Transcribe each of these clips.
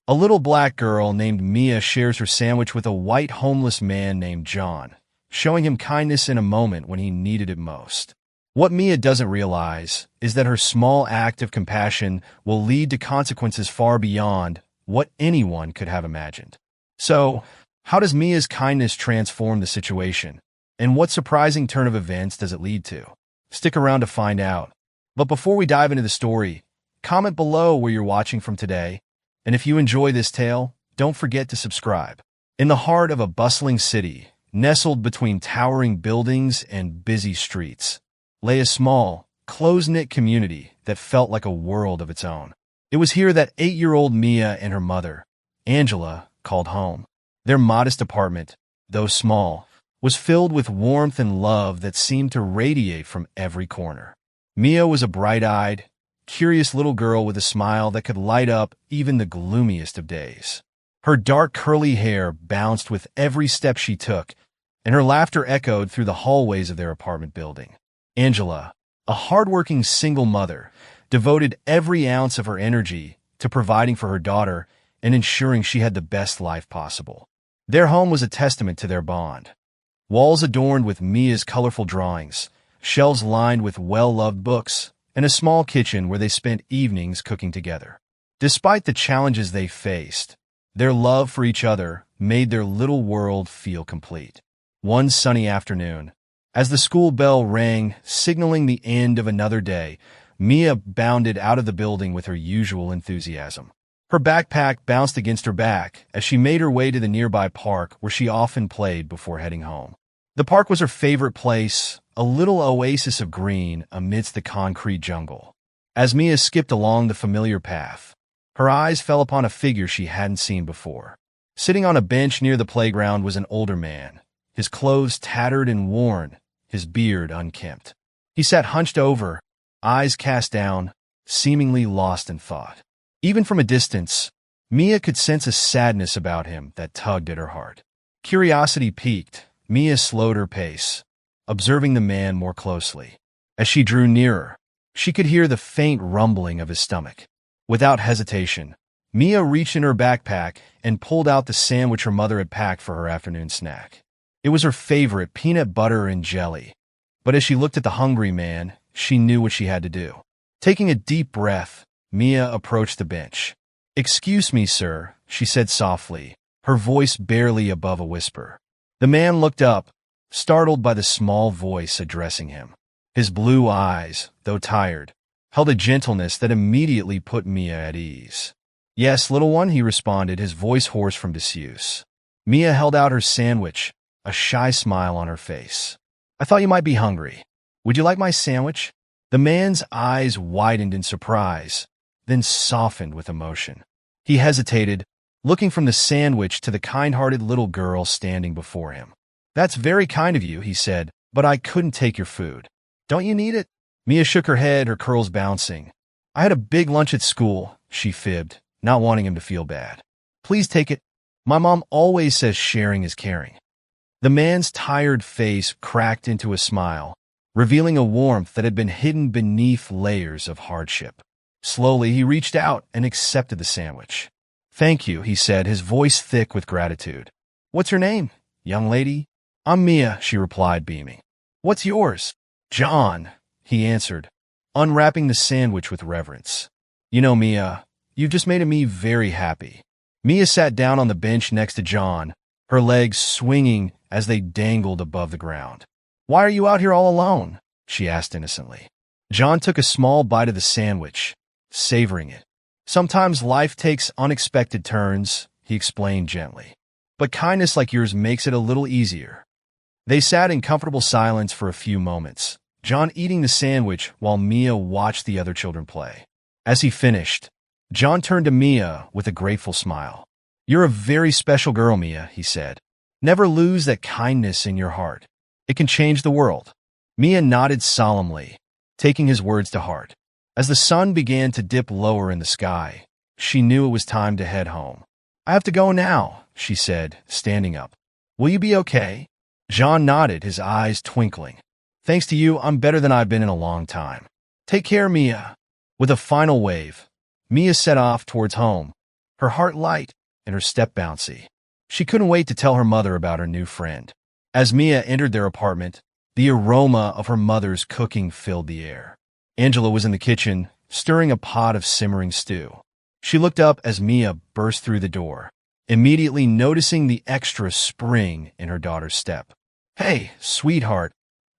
A little black girl named Mia shares her sandwich with a white homeless man named John, showing him kindness in a moment when he needed it most. What Mia doesn't realize is that her small act of compassion will lead to consequences far beyond what anyone could have imagined. So, how does Mia's kindness transform the situation? And what surprising turn of events does it lead to? Stick around to find out. But before we dive into the story, comment below where you're watching from today. And if you enjoy this tale, don't forget to subscribe. In the heart of a bustling city, nestled between towering buildings and busy streets, lay a small, close-knit community that felt like a world of its own. It was here that 8-year-old Mia and her mother, Angela, called home. Their modest apartment, though small, was filled with warmth and love that seemed to radiate from every corner. Mia was a bright-eyed, curious little girl with a smile that could light up even the gloomiest of days. Her dark curly hair bounced with every step she took, and her laughter echoed through the hallways of their apartment building. Angela, a hardworking single mother, devoted every ounce of her energy to providing for her daughter and ensuring she had the best life possible. Their home was a testament to their bond. Walls adorned with Mia's colorful drawings, shelves lined with well-loved books, and a small kitchen where they spent evenings cooking together. Despite the challenges they faced, their love for each other made their little world feel complete. One sunny afternoon, as the school bell rang, signaling the end of another day, Mia bounded out of the building with her usual enthusiasm. Her backpack bounced against her back as she made her way to the nearby park where she often played before heading home. The park was her favorite place, a little oasis of green amidst the concrete jungle. As Mia skipped along the familiar path, her eyes fell upon a figure she hadn't seen before. Sitting on a bench near the playground was an older man, his clothes tattered and worn, his beard unkempt. He sat hunched over, eyes cast down, seemingly lost in thought. Even from a distance, Mia could sense a sadness about him that tugged at her heart. Curiosity piqued, Mia slowed her pace, observing the man more closely. As she drew nearer, she could hear the faint rumbling of his stomach. Without hesitation, Mia reached in her backpack and pulled out the sandwich her mother had packed for her afternoon snack. It was her favorite, peanut butter and jelly. But as she looked at the hungry man, she knew what she had to do. Taking a deep breath, Mia approached the bench. "Excuse me, sir," she said softly, her voice barely above a whisper. The man looked up, startled by the small voice addressing him. His blue eyes, though tired, held a gentleness that immediately put Mia at ease. "Yes, little one," he responded, his voice hoarse from disuse. Mia held out her sandwich, a shy smile on her face. "I thought you might be hungry. Would you like my sandwich?" The man's eyes widened in surprise, then softened with emotion. He hesitated, looking from the sandwich to the kind-hearted little girl standing before him. "That's very kind of you," he said, "but I couldn't take your food." "Don't you need it?" Mia shook her head, her curls bouncing. "I had a big lunch at school," she fibbed, not wanting him to feel bad. "Please take it. My mom always says sharing is caring." The man's tired face cracked into a smile, revealing a warmth that had been hidden beneath layers of hardship. Slowly, he reached out and accepted the sandwich. "Thank you," he said, his voice thick with gratitude. "What's your name, young lady?" "I'm Mia," she replied, beaming. "What's yours?" "John," he answered, unwrapping the sandwich with reverence. "You know, Mia, you've just made me very happy." Mia sat down on the bench next to John, her legs swinging as they dangled above the ground. "Why are you out here all alone?" she asked innocently. John took a small bite of the sandwich, savoring it. "Sometimes life takes unexpected turns," he explained gently. "But kindness like yours makes it a little easier." They sat in comfortable silence for a few moments, John eating the sandwich while Mia watched the other children play. As he finished, John turned to Mia with a grateful smile. "You're a very special girl, Mia," he said. "Never lose that kindness in your heart. It can change the world." Mia nodded solemnly, taking his words to heart. As the sun began to dip lower in the sky, she knew it was time to head home. "I have to go now," she said, standing up. "Will you be okay?" John nodded, his eyes twinkling. "Thanks to you, I'm better than I've been in a long time. Take care, Mia." With a final wave, Mia set off towards home, her heart light and her step bouncy. She couldn't wait to tell her mother about her new friend. As Mia entered their apartment, the aroma of her mother's cooking filled the air. Angela was in the kitchen, stirring a pot of simmering stew. She looked up as Mia burst through the door, immediately noticing the extra spring in her daughter's step. "Hey, sweetheart,"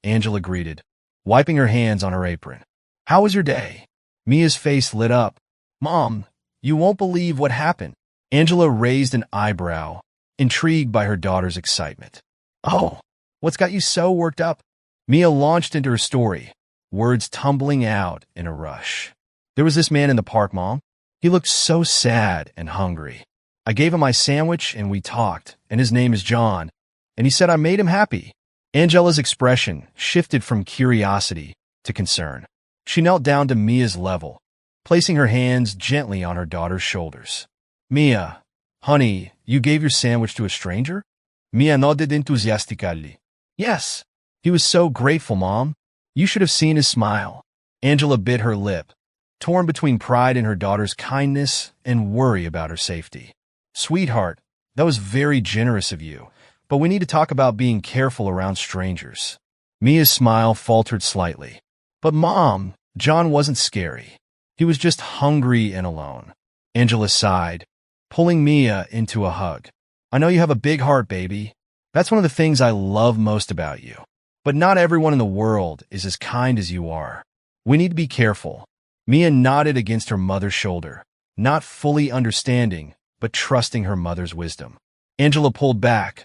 Angela greeted, wiping her hands on her apron. "How was your day?" Mia's face lit up. "Mom, you won't believe what happened." Angela raised an eyebrow, intrigued by her daughter's excitement. "Oh, what's got you so worked up?" Mia launched into her story, words tumbling out in a rush. "There was this man in the park, Mom. He looked so sad and hungry. I gave him my sandwich and we talked, and his name is John, and he said I made him happy." Angela's expression shifted from curiosity to concern. She knelt down to Mia's level, placing her hands gently on her daughter's shoulders. "Mia, honey, you gave your sandwich to a stranger?" Mia nodded enthusiastically. "Yes. He was so grateful, Mom. You should have seen his smile." Angela bit her lip, torn between pride in her daughter's kindness and worry about her safety. "Sweetheart, that was very generous of you, but we need to talk about being careful around strangers." Mia's smile faltered slightly. "But Mom, John wasn't scary. He was just hungry and alone." Angela sighed, pulling Mia into a hug. "I know you have a big heart, baby. That's one of the things I love most about you. But not everyone in the world is as kind as you are. We need to be careful." Mia nodded against her mother's shoulder, not fully understanding, but trusting her mother's wisdom. Angela pulled back,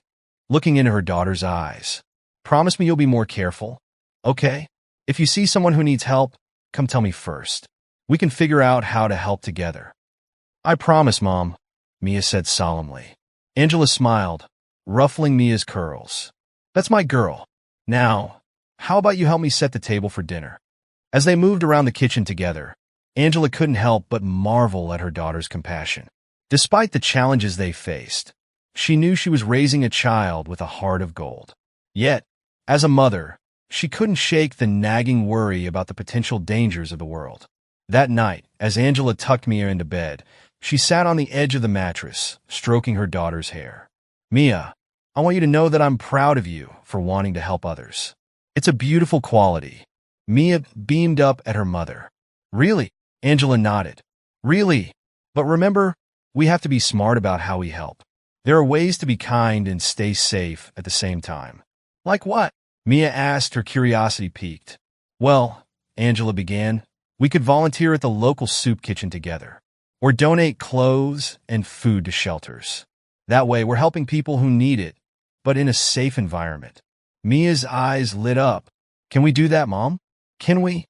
looking into her daughter's eyes. "Promise me you'll be more careful, okay? If you see someone who needs help, come tell me first. We can figure out how to help together." "I promise, Mom," Mia said solemnly. Angela smiled, ruffling Mia's curls. "That's my girl. Now, how about you help me set the table for dinner?" As they moved around the kitchen together, Angela couldn't help but marvel at her daughter's compassion. Despite the challenges they faced, she knew she was raising a child with a heart of gold. Yet, as a mother, she couldn't shake the nagging worry about the potential dangers of the world. That night, as Angela tucked Mia into bed, she sat on the edge of the mattress, stroking her daughter's hair. "Mia, I want you to know that I'm proud of you for wanting to help others. It's a beautiful quality." Mia beamed up at her mother. "Really?" Angela nodded. "Really. But remember, we have to be smart about how we help. There are ways to be kind and stay safe at the same time." "Like what?" Mia asked, her curiosity piqued. "Well," Angela began, "we could volunteer at the local soup kitchen together, or donate clothes and food to shelters. That way, we're helping people who need it, but in a safe environment." Mia's eyes lit up. "Can we do that, Mom? Can we?"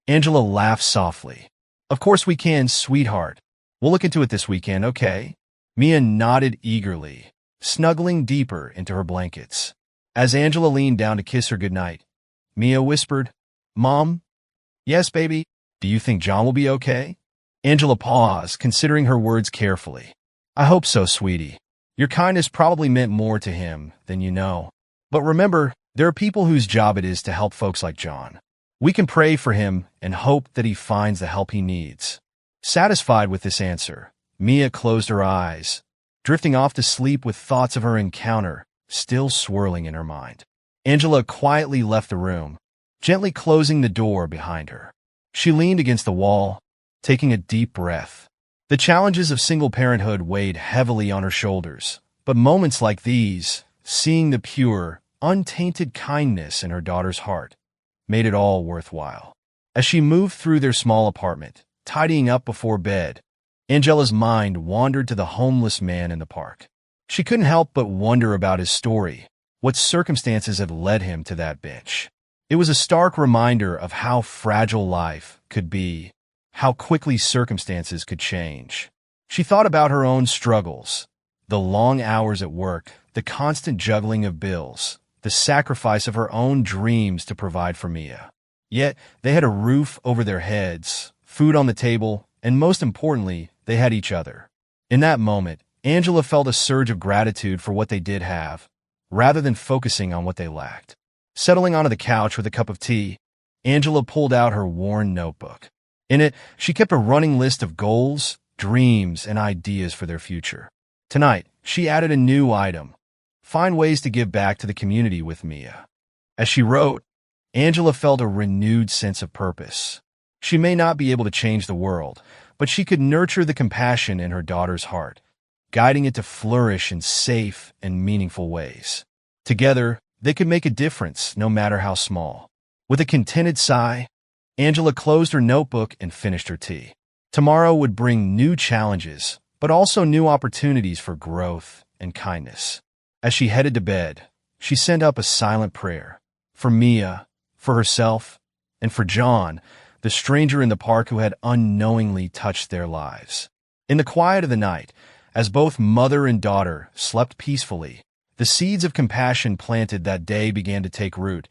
Angela laughed softly. "Of course we can, sweetheart. We'll look into it this weekend, okay?" Mia nodded eagerly, snuggling deeper into her blankets. As Angela leaned down to kiss her goodnight, Mia whispered, "Mom?" "Yes, baby. Do you think John will be okay?" Angela paused, considering her words carefully. "I hope so, sweetie. Your kindness probably meant more to him than you know. But remember, there are people whose job it is to help folks like John. We can pray for him and hope that he finds the help he needs." Satisfied with this answer, Mia closed her eyes, drifting off to sleep with thoughts of her encounter still swirling in her mind. Angela quietly left the room, gently closing the door behind her. She leaned against the wall, taking a deep breath. The challenges of single parenthood weighed heavily on her shoulders, but moments like these, seeing the pure, untainted kindness in her daughter's heart, made it all worthwhile. As she moved through their small apartment, tidying up before bed, Angela's mind wandered to the homeless man in the park. She couldn't help but wonder about his story, what circumstances had led him to that bench. It was a stark reminder of how fragile life could be, how quickly circumstances could change. She thought about her own struggles, the long hours at work, the constant juggling of bills, the sacrifice of her own dreams to provide for Mia. Yet, they had a roof over their heads, food on the table, and most importantly, they had each other. In that moment, Angela felt a surge of gratitude for what they did have, rather than focusing on what they lacked. Settling onto the couch with a cup of tea, Angela pulled out her worn notebook. In it, she kept a running list of goals, dreams, and ideas for their future. Tonight, she added a new item: find ways to give back to the community with Mia. As she wrote, Angela felt a renewed sense of purpose. She may not be able to change the world, but she could nurture the compassion in her daughter's heart, guiding it to flourish in safe and meaningful ways. Together, they could make a difference, no matter how small. With a contented sigh, Angela closed her notebook and finished her tea. Tomorrow would bring new challenges, but also new opportunities for growth and kindness. As she headed to bed, she sent up a silent prayer for Mia, for herself, and for John, the stranger in the park who had unknowingly touched their lives. In the quiet of the night, as both mother and daughter slept peacefully, the seeds of compassion planted that day began to take root,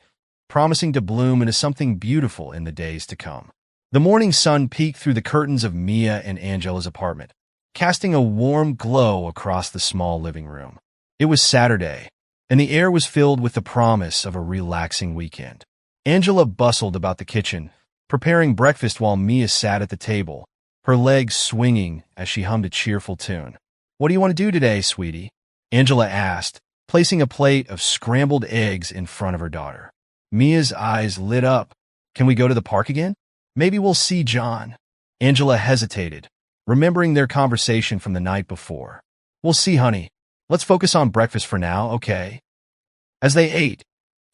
promising to bloom into something beautiful in the days to come. The morning sun peeked through the curtains of Mia and Angela's apartment, casting a warm glow across the small living room. It was Saturday, and the air was filled with the promise of a relaxing weekend. Angela bustled about the kitchen, preparing breakfast while Mia sat at the table, her legs swinging as she hummed a cheerful tune. "What do you want to do today, sweetie?" Angela asked, placing a plate of scrambled eggs in front of her daughter. Mia's eyes lit up. "Can we go to the park again? Maybe we'll see John." Angela hesitated, remembering their conversation from the night before. "We'll see, honey. Let's focus on breakfast for now, okay?" As they ate,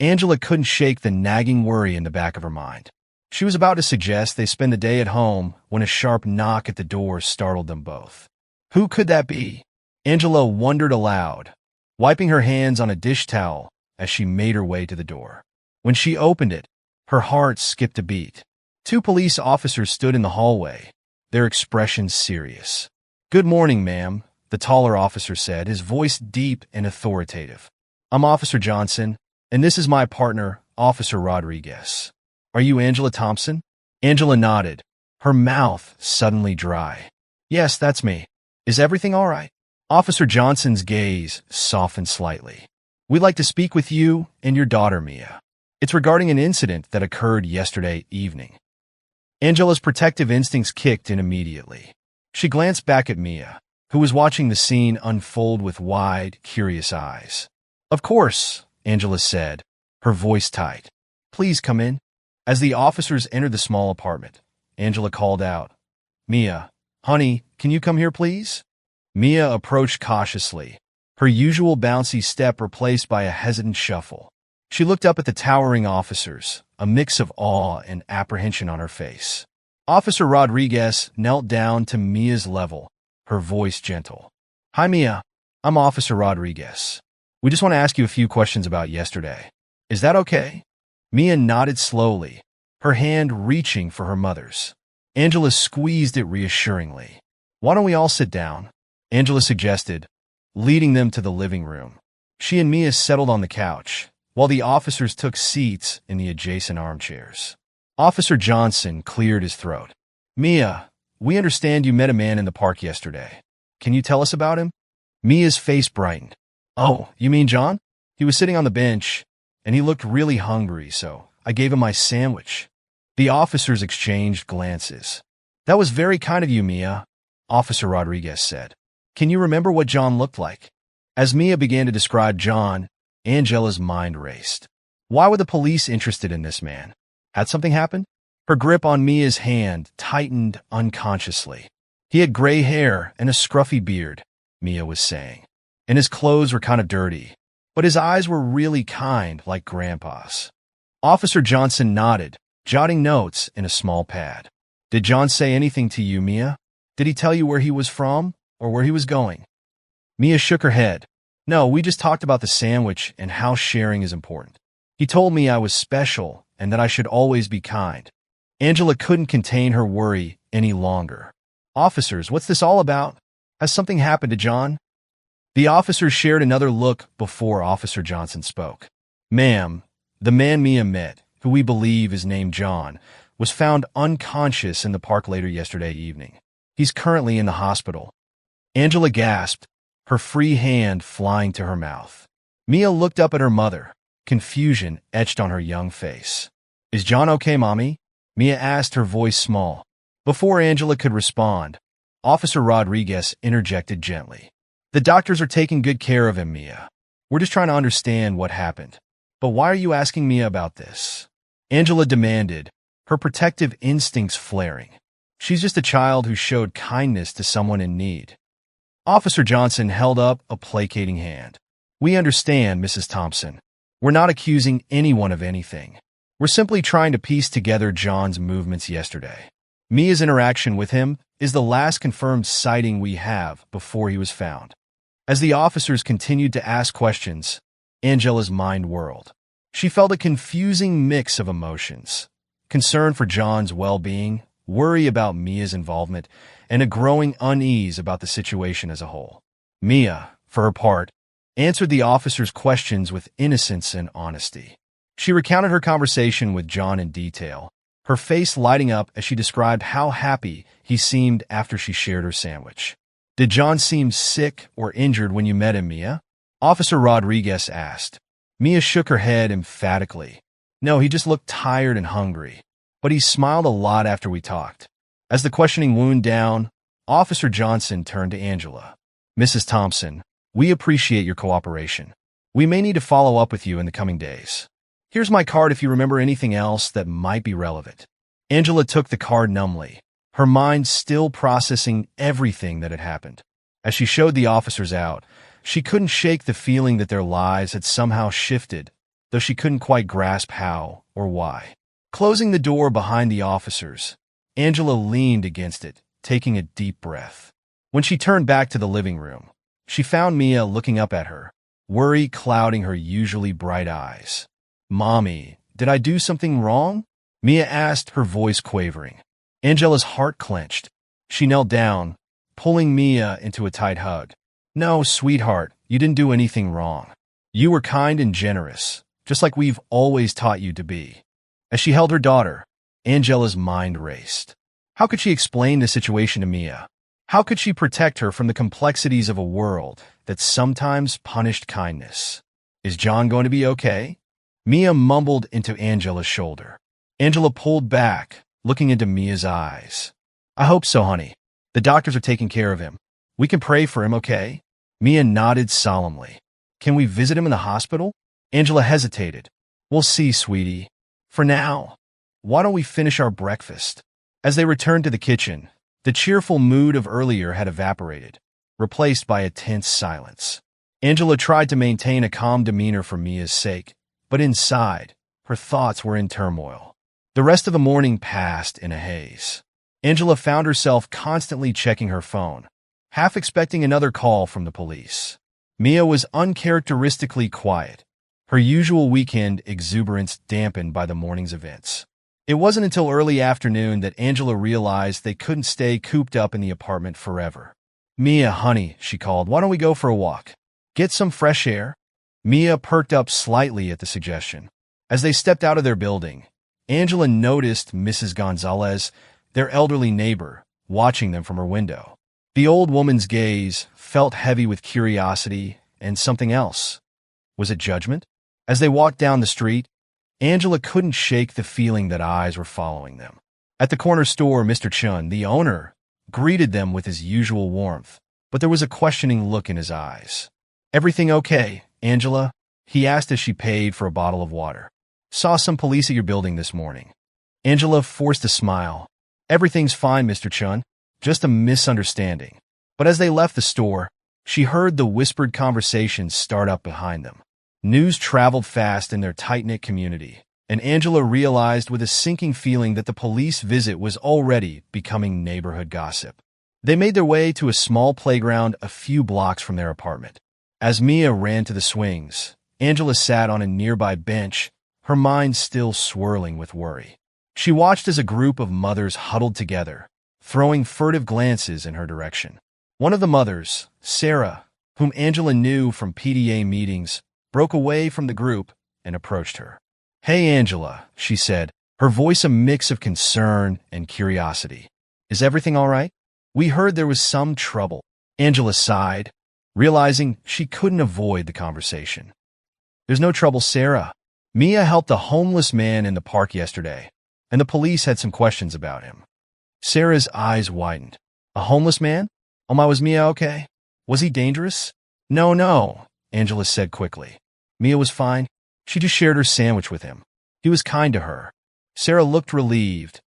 Angela couldn't shake the nagging worry in the back of her mind. She was about to suggest they spend the day at home when a sharp knock at the door startled them both. Who could that be? Angela wondered aloud, wiping her hands on a dish towel as she made her way to the door. When she opened it, her heart skipped a beat. Two police officers stood in the hallway, their expressions serious. "Good morning, ma'am," the taller officer said, his voice deep and authoritative. "I'm Officer Johnson, and this is my partner, Officer Rodriguez. Are you Angela Thompson?" Angela nodded, her mouth suddenly dry. "Yes, that's me. Is everything all right?" Officer Johnson's gaze softened slightly. "We'd like to speak with you and your daughter, Mia. It's regarding an incident that occurred yesterday evening." Angela's protective instincts kicked in immediately. She glanced back at Mia, who was watching the scene unfold with wide, curious eyes. "Of course," Angela said, her voice tight. "Please come in." As the officers entered the small apartment, Angela called out, "Mia, honey, can you come here, please?" Mia approached cautiously, her usual bouncy step replaced by a hesitant shuffle. She looked up at the towering officers, a mix of awe and apprehension on her face. Officer Rodriguez knelt down to Mia's level, her voice gentle. "Hi, Mia. I'm Officer Rodriguez. We just want to ask you a few questions about yesterday. Is that okay?" Mia nodded slowly, her hand reaching for her mother's. Angela squeezed it reassuringly. "Why don't we all sit down?" Angela suggested, leading them to the living room. She and Mia settled on the couch, while the officers took seats in the adjacent armchairs. Officer Johnson cleared his throat. "Mia, we understand you met a man in the park yesterday. Can you tell us about him?" Mia's face brightened. "Oh, you mean John? He was sitting on the bench, and he looked really hungry, so I gave him my sandwich." The officers exchanged glances. "That was very kind of you, Mia," Officer Rodriguez said. "Can you remember what John looked like?" As Mia began to describe John, Angela's mind raced. Why were the police interested in this man? Had something happened? Her grip on Mia's hand tightened unconsciously. "He had gray hair and a scruffy beard," Mia was saying, "and his clothes were kind of dirty, but his eyes were really kind, like Grandpa's." Officer Johnson nodded, jotting notes in a small pad. "Did John say anything to you, Mia? Did he tell you where he was from or where he was going?" Mia shook her head. "No, we just talked about the sandwich and how sharing is important. He told me I was special and that I should always be kind." Angela couldn't contain her worry any longer. "Officers, what's this all about? Has something happened to John?" The officers shared another look before Officer Johnson spoke. "Ma'am, the man Mia met, who we believe is named John, was found unconscious in the park later yesterday evening. He's currently in the hospital." Angela gasped, her free hand flying to her mouth. Mia looked up at her mother, confusion etched on her young face. "Is John okay, Mommy?" Mia asked, her voice small. Before Angela could respond, Officer Rodriguez interjected gently. The doctors are taking good care of him, Mia. We're just trying to understand what happened. But why are you asking Mia about this? Angela demanded, her protective instincts flaring. She's just a child who showed kindness to someone in need. Officer Johnson held up a placating hand. We understand, Mrs. Thompson. We're not accusing anyone of anything. We're simply trying to piece together John's movements yesterday. Mia's interaction with him is the last confirmed sighting we have before he was found. As the officers continued to ask questions, Angela's mind whirled. She felt a confusing mix of emotions: concern for John's well-being, worry about Mia's involvement, and a growing unease about the situation as a whole. Mia, for her part, answered the officers' questions with innocence and honesty. She recounted her conversation with John in detail, her face lighting up as she described how happy he seemed after she shared her sandwich. Did John seem sick or injured when you met him, Mia? Officer Rodriguez asked. Mia shook her head emphatically. No, he just looked tired and hungry. But he smiled a lot after we talked. As the questioning wound down, Officer Johnson turned to Angela. Mrs. Thompson, we appreciate your cooperation. We may need to follow up with you in the coming days. Here's my card if you remember anything else that might be relevant. Angela took the card numbly, her mind still processing everything that had happened. As she showed the officers out, she couldn't shake the feeling that their lives had somehow shifted, though she couldn't quite grasp how or why. Closing the door behind the officers, Angela leaned against it, taking a deep breath. When she turned back to the living room, she found Mia looking up at her, worry clouding her usually bright eyes. Mommy, did I do something wrong? Mia asked, her voice quavering. Angela's heart clenched. She knelt down, pulling Mia into a tight hug. No, sweetheart, you didn't do anything wrong. You were kind and generous, just like we've always taught you to be. As she held her daughter, Angela's mind raced. How could she explain the situation to Mia? How could she protect her from the complexities of a world that sometimes punished kindness? Is John going to be okay? Mia mumbled into Angela's shoulder. Angela pulled back, looking into Mia's eyes. I hope so, honey. The doctors are taking care of him. We can pray for him, okay? Mia nodded solemnly. Can we visit him in the hospital? Angela hesitated. We'll see, sweetie. For now, why don't we finish our breakfast? As they returned to the kitchen, the cheerful mood of earlier had evaporated, replaced by a tense silence. Angela tried to maintain a calm demeanor for Mia's sake, but inside, her thoughts were in turmoil. The rest of the morning passed in a haze. Angela found herself constantly checking her phone, half expecting another call from the police. Mia was uncharacteristically quiet, her usual weekend exuberance dampened by the morning's events. It wasn't until early afternoon that Angela realized they couldn't stay cooped up in the apartment forever. Mia, honey, she called, why don't we go for a walk? Get some fresh air? Mia perked up slightly at the suggestion. As they stepped out of their building, Angela noticed Mrs. Gonzalez, their elderly neighbor, watching them from her window. The old woman's gaze felt heavy with curiosity and something else. Was it judgment? As they walked down the street, Angela couldn't shake the feeling that eyes were following them. At the corner store, Mr. Chun, the owner, greeted them with his usual warmth, but there was a questioning look in his eyes. Everything okay, Angela? He asked as she paid for a bottle of water. Saw some police at your building this morning. Angela forced a smile. Everything's fine, Mr. Chun. Just a misunderstanding. But as they left the store, she heard the whispered conversations start up behind them. News traveled fast in their tight-knit community, and Angela realized with a sinking feeling that the police visit was already becoming neighborhood gossip. They made their way to a small playground a few blocks from their apartment. As Mia ran to the swings, Angela sat on a nearby bench, her mind still swirling with worry. She watched as a group of mothers huddled together, throwing furtive glances in her direction. One of the mothers, Sarah, whom Angela knew from PTA meetings, broke away from the group and approached her. Hey, Angela, she said, her voice a mix of concern and curiosity. Is everything all right? We heard there was some trouble. Angela sighed, realizing she couldn't avoid the conversation. There's no trouble, Sarah. Mia helped a homeless man in the park yesterday, and the police had some questions about him. Sarah's eyes widened. A homeless man? Was Mia okay? Was he dangerous? No, no, Angela said quickly. Mia was fine. She just shared her sandwich with him. He was kind to her. Sarah looked relieved,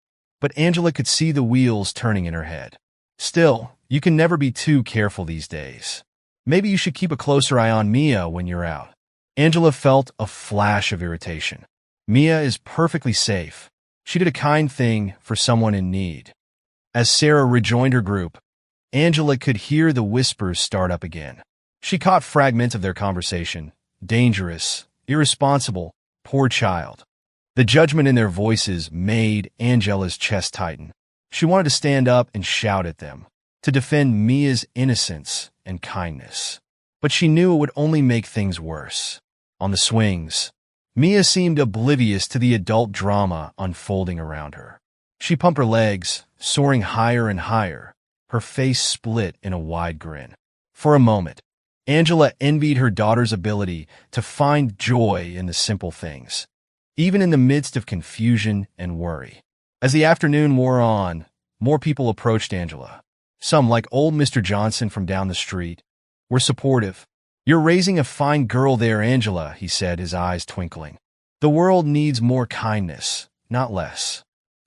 but Angela could see the wheels turning in her head. Still, you can never be too careful these days. Maybe you should keep a closer eye on Mia when you're out. Angela felt a flash of irritation. Mia is perfectly safe. She did a kind thing for someone in need. As Sarah rejoined her group, Angela could hear the whispers start up again. She caught fragments of their conversation. Dangerous, irresponsible, poor child. The judgment in their voices made Angela's chest tighten. She wanted to stand up and shout at them, to defend Mia's innocence and kindness. But she knew it would only make things worse. On the swings, Mia seemed oblivious to the adult drama unfolding around her. She pumped her legs, soaring higher and higher, her face split in a wide grin. For a moment, Angela envied her daughter's ability to find joy in the simple things, even in the midst of confusion and worry. As the afternoon wore on, more people approached Angela. Some, like old Mr. Johnson from down the street, were supportive. "You're raising a fine girl there, Angela," he said, his eyes twinkling. "The world needs more kindness, not less."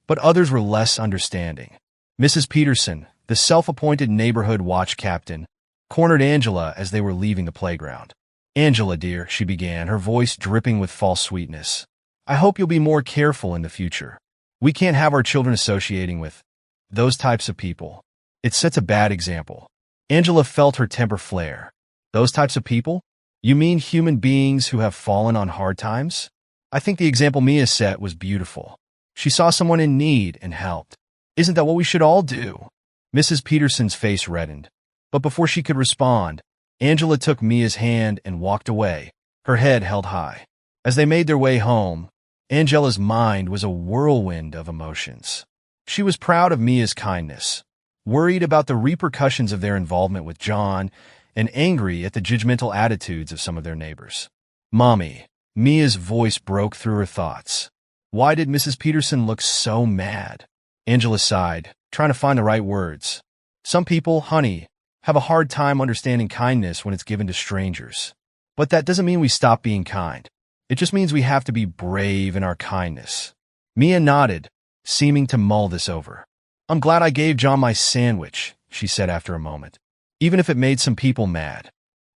But others were less understanding. Mrs. Peterson, the self-appointed neighborhood watch captain, cornered Angela as they were leaving the playground. "Angela, dear," she began, her voice dripping with false sweetness, "I hope you'll be more careful in the future. We can't have our children associating with those types of people. It sets a bad example." Angela felt her temper flare. "Those types of people? You mean human beings who have fallen on hard times?" "I think the example Mia set was beautiful. She saw someone in need and helped. Isn't that what we should all do?" Mrs. Peterson's face reddened. But before she could respond, Angela took Mia's hand and walked away, her head held high. As they made their way home, Angela's mind was a whirlwind of emotions. She was proud of Mia's kindness, worried about the repercussions of their involvement with John, and angry at the judgmental attitudes of some of their neighbors. "Mommy," Mia's voice broke through her thoughts. "Why did Mrs. Peterson look so mad?" Angela sighed, trying to find the right words. "Some people, honey, have a hard time understanding kindness when it's given to strangers. But that doesn't mean we stop being kind. It just means we have to be brave in our kindness." Mia nodded, seeming to mull this over. "I'm glad I gave John my sandwich," she said after a moment, "even if it made some people mad."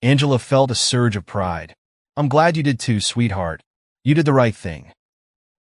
Angela felt a surge of pride. "I'm glad you did too, sweetheart. You did the right thing."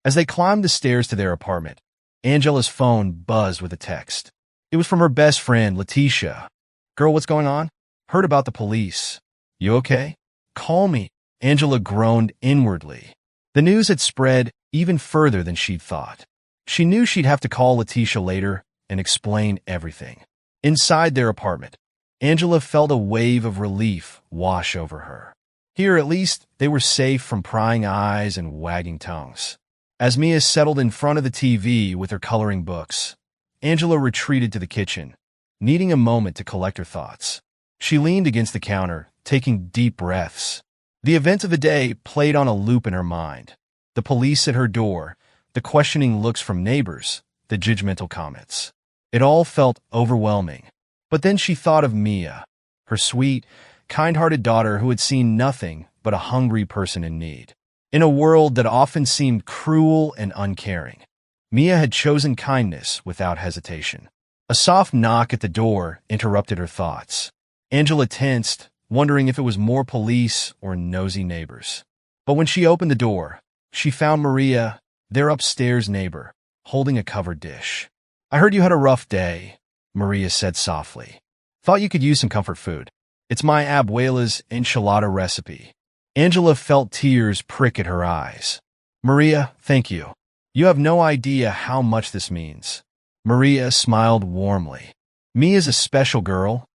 As they climbed the stairs to their apartment, Angela's phone buzzed with a text. It was from her best friend, Letitia. "Girl, what's going on? Heard about the police. You okay? Call me." Angela groaned inwardly. The news had spread even further than she'd thought. She knew she'd have to call Letitia later and explain everything. Inside their apartment, Angela felt a wave of relief wash over her. Here, at least, they were safe from prying eyes and wagging tongues. As Mia settled in front of the TV with her coloring books, Angela retreated to the kitchen, needing a moment to collect her thoughts. She leaned against the counter, taking deep breaths. The events of the day played on a loop in her mind. The police at her door, the questioning looks from neighbors, the judgmental comments. It all felt overwhelming. But then she thought of Mia, her sweet, kind-hearted daughter who had seen nothing but a hungry person in need. In a world that often seemed cruel and uncaring, Mia had chosen kindness without hesitation. A soft knock at the door interrupted her thoughts. Angela tensed, wondering if it was more police or nosy neighbors. But when she opened the door, she found Maria, their upstairs neighbor, holding a covered dish. "I heard you had a rough day," Maria said softly. "Thought you could use some comfort food. It's my abuela's enchilada recipe." Angela felt tears prick at her eyes. "Maria, thank you. You have no idea how much this means." Maria smiled warmly. "Mia's a special girl,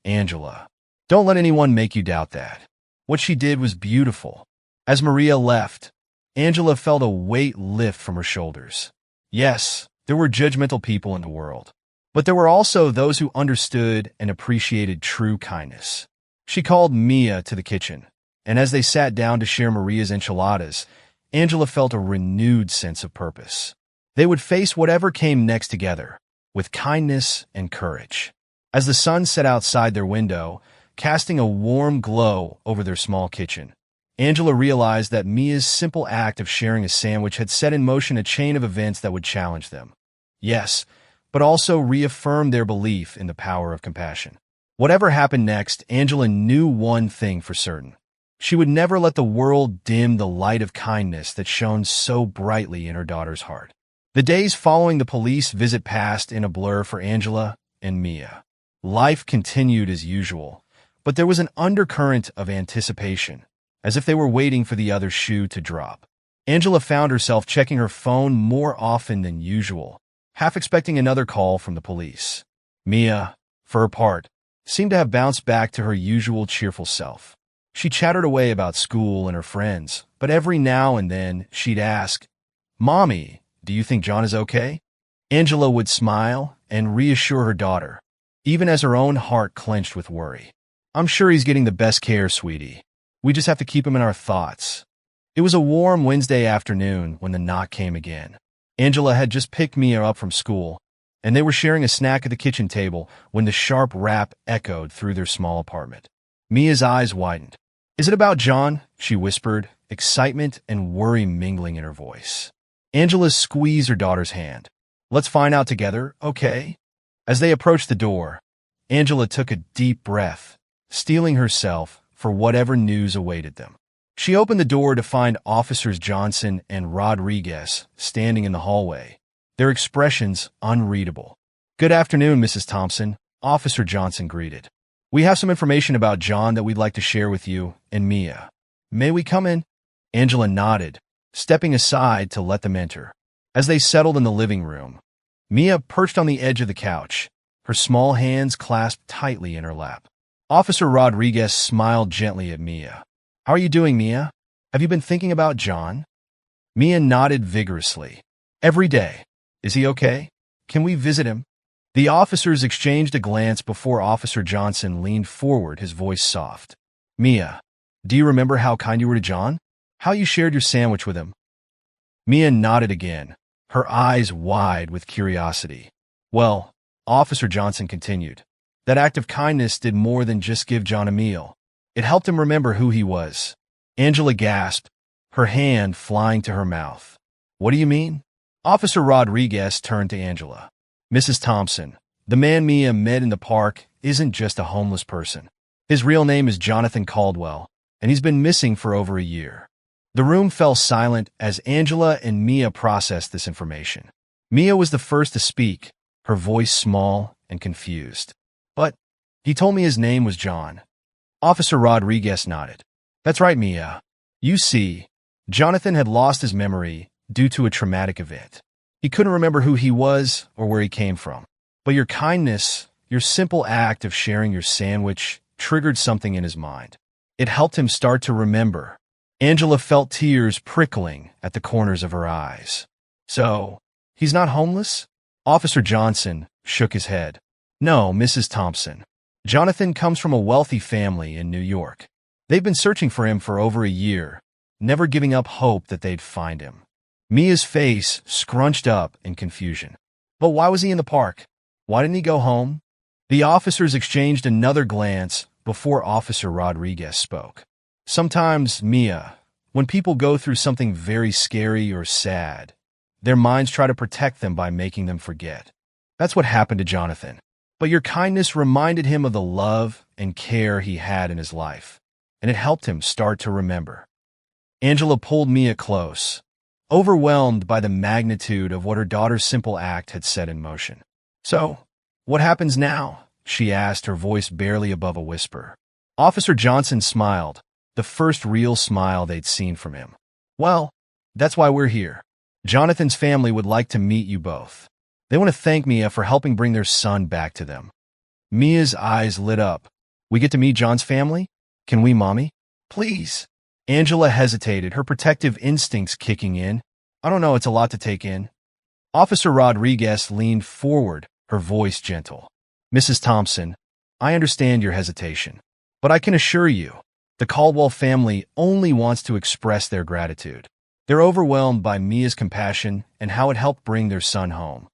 Angela. Don't let anyone make you doubt that. What she did was beautiful." As Maria left, Angela felt a weight lift from her shoulders. Yes, there were judgmental people in the world, but there were also those who understood and appreciated true kindness. She called Mia to the kitchen, and as they sat down to share Maria's enchiladas, Angela felt a renewed sense of purpose. They would face whatever came next together, with kindness and courage. as the sun set outside their window, casting a warm glow over their small kitchen. Angela realized that Mia's simple act of sharing a sandwich had set in motion a chain of events that would challenge them. Yes, but also reaffirm their belief in the power of compassion. Whatever happened next, Angela knew one thing for certain. She would never let the world dim the light of kindness that shone so brightly in her daughter's heart. The days following the police visit passed in a blur for Angela and Mia. Life continued as usual, but there was an undercurrent of anticipation, as if they were waiting for the other shoe to drop. Angela found herself checking her phone more often than usual, half expecting another call from the police. Mia, for her part, seemed to have bounced back to her usual cheerful self. She chattered away about school and her friends, but every now and then she'd ask, "Mommy, do you think John is okay?" Angela would smile and reassure her daughter, even as her own heart clenched with worry. "I'm sure he's getting the best care, sweetie. We just have to keep him in our thoughts." It was a warm Wednesday afternoon when the knock came again. Angela had just picked Mia up from school, and they were sharing a snack at the kitchen table when the sharp rap echoed through their small apartment. Mia's eyes widened. "Is it about John?" she whispered, excitement and worry mingling in her voice. Angela squeezed her daughter's hand. "Let's find out together, okay?" As they approached the door, Angela took a deep breath, steeling herself for whatever news awaited them. She opened the door to find Officers Johnson and Rodriguez standing in the hallway, their expressions unreadable. "Good afternoon, Mrs. Thompson," Officer Johnson greeted. "We have some information about John that we'd like to share with you and Mia. May we come in?" Angela nodded, stepping aside to let them enter. As they settled in the living room, Mia perched on the edge of the couch, her small hands clasped tightly in her lap. Officer Rodriguez smiled gently at Mia. "How are you doing, Mia? Have you been thinking about John?" Mia nodded vigorously. "Every day. Is he okay? Can we visit him?" The officers exchanged a glance before Officer Johnson leaned forward, his voice soft. "Mia, do you remember how kind you were to John? How you shared your sandwich with him?" Mia nodded again, her eyes wide with curiosity. "Well," Officer Johnson continued, "that act of kindness did more than just give John a meal. It helped him remember who he was." Angela gasped, her hand flying to her mouth. "What do you mean?" Officer Rodriguez turned to Angela. "Mrs. Thompson, the man Mia met in the park isn't just a homeless person. His real name is Jonathan Caldwell, and he's been missing for over a year." The room fell silent as Angela and Mia processed this information. Mia was the first to speak, her voice small and confused. "But he told me his name was John." Officer Rodriguez nodded. "That's right, Mia. You see, Jonathan had lost his memory due to a traumatic event. He couldn't remember who he was or where he came from. But your kindness, your simple act of sharing your sandwich, triggered something in his mind. It helped him start to remember." Angela felt tears prickling at the corners of her eyes. "So, he's not homeless?" Officer Johnson shook his head. "No, Mrs. Thompson. Jonathan comes from a wealthy family in New York. They've been searching for him for over a year, never giving up hope that they'd find him." Mia's face scrunched up in confusion. "But why was he in the park? Why didn't he go home?" The officers exchanged another glance before Officer Rodriguez spoke. "Sometimes, Mia, when people go through something very scary or sad, their minds try to protect them by making them forget. That's what happened to Jonathan. But your kindness reminded him of the love and care he had in his life, and it helped him start to remember." Angela pulled Mia close, overwhelmed by the magnitude of what her daughter's simple act had set in motion. "So, what happens now?" she asked, her voice barely above a whisper. Officer Johnson smiled, the first real smile they'd seen from him. "Well, that's why we're here. Jonathan's family would like to meet you both. They want to thank Mia for helping bring their son back to them." Mia's eyes lit up. "We get to meet John's family? Can we, Mommy? Please." Angela hesitated, her protective instincts kicking in. "I don't know, it's a lot to take in." Officer Rodriguez leaned forward, her voice gentle. "Mrs. Thompson, I understand your hesitation, but I can assure you, the Caldwell family only wants to express their gratitude. They're overwhelmed by Mia's compassion and how it helped bring their son home."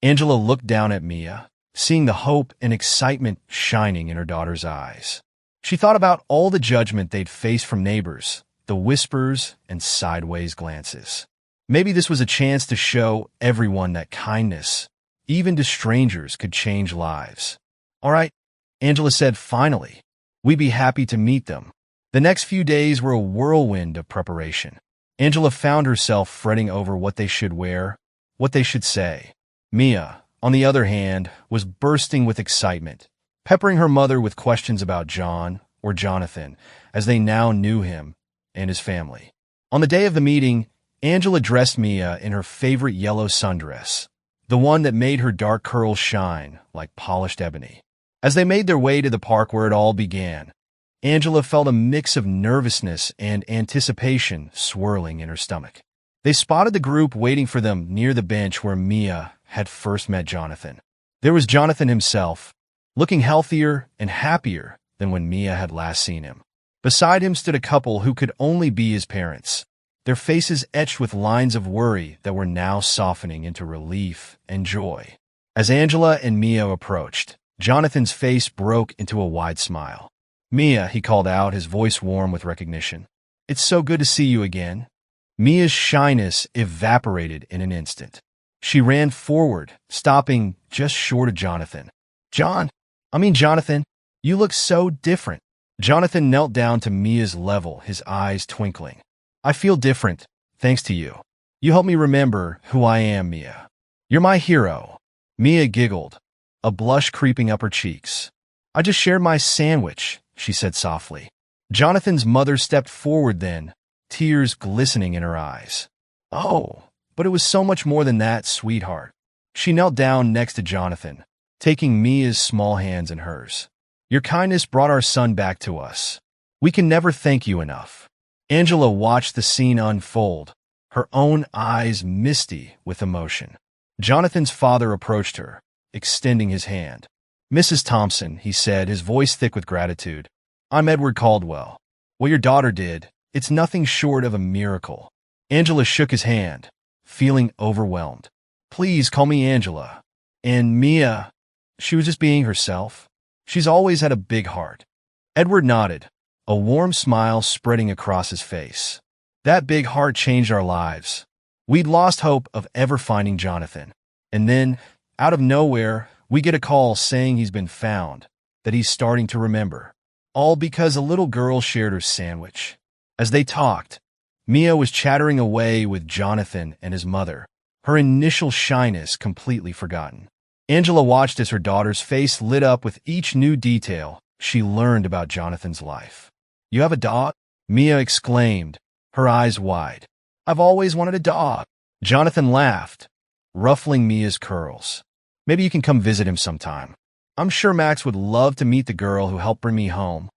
Angela looked down at Mia, seeing the hope and excitement shining in her daughter's eyes. She thought about all the judgment they'd faced from neighbors, the whispers and sideways glances. Maybe this was a chance to show everyone that kindness, even to strangers, could change lives. "All right," Angela said finally. "We'd be happy to meet them." The next few days were a whirlwind of preparation. Angela found herself fretting over what they should wear, what they should say. Mia, on the other hand, was bursting with excitement, peppering her mother with questions about John, or Jonathan, as they now knew him, and his family. On the day of the meeting, Angela dressed Mia in her favorite yellow sundress, the one that made her dark curls shine like polished ebony. As they made their way to the park where it all began, Angela felt a mix of nervousness and anticipation swirling in her stomach. They spotted the group waiting for them near the bench where Mia had first met Jonathan. There was Jonathan himself, looking healthier and happier than when Mia had last seen him. Beside him stood a couple who could only be his parents, their faces etched with lines of worry that were now softening into relief and joy. As Angela and Mia approached, Jonathan's face broke into a wide smile. "Mia," he called out, his voice warm with recognition. "It's so good to see you again." Mia's shyness evaporated in an instant. She ran forward, stopping just short of Jonathan. Jonathan, you look so different." Jonathan knelt down to Mia's level, his eyes twinkling. "I feel different, thanks to you. You help me remember who I am, Mia. You're my hero." Mia giggled, a blush creeping up her cheeks. "I just shared my sandwich," she said softly. Jonathan's mother stepped forward then, tears glistening in her eyes. "Oh, but it was so much more than that, sweetheart." She knelt down next to Jonathan, taking Mia's small hands in hers. "Your kindness brought our son back to us. We can never thank you enough." Angela watched the scene unfold, her own eyes misty with emotion. Jonathan's father approached her, extending his hand. "Mrs. Thompson," he said, his voice thick with gratitude, "I'm Edward Caldwell. What your daughter did, it's nothing short of a miracle." Angela shook his hand, feeling overwhelmed. "Please call me Angela." And Mia, she was just being herself. She's always had a big heart. Edward nodded, a warm smile spreading across his face. "That big heart changed our lives. We'd lost hope of ever finding Jonathan. And then, out of nowhere, we get a call saying he's been found, that he's starting to remember. All because a little girl shared her sandwich." As they talked, Mia was chattering away with Jonathan and his mother, her initial shyness completely forgotten. Angela watched as her daughter's face lit up with each new detail she learned about Jonathan's life. "You have a dog?" Mia exclaimed, her eyes wide. "I've always wanted a dog." Jonathan laughed, ruffling Mia's curls. "Maybe you can come visit him sometime. I'm sure Max would love to meet the girl who helped bring me home."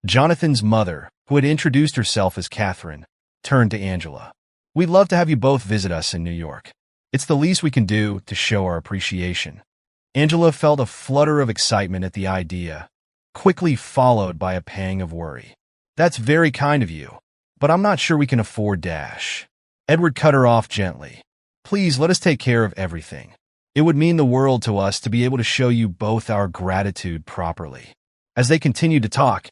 Jonathan's mother, who had introduced herself as Catherine, turned to Angela. "We'd love to have you both visit us in New York. It's the least we can do to show our appreciation." Angela felt a flutter of excitement at the idea, quickly followed by a pang of worry. "That's very kind of you, but I'm not sure we can afford Dash." Edward cut her off gently. "Please let us take care of everything. It would mean the world to us to be able to show you both our gratitude properly." As they continued to talk,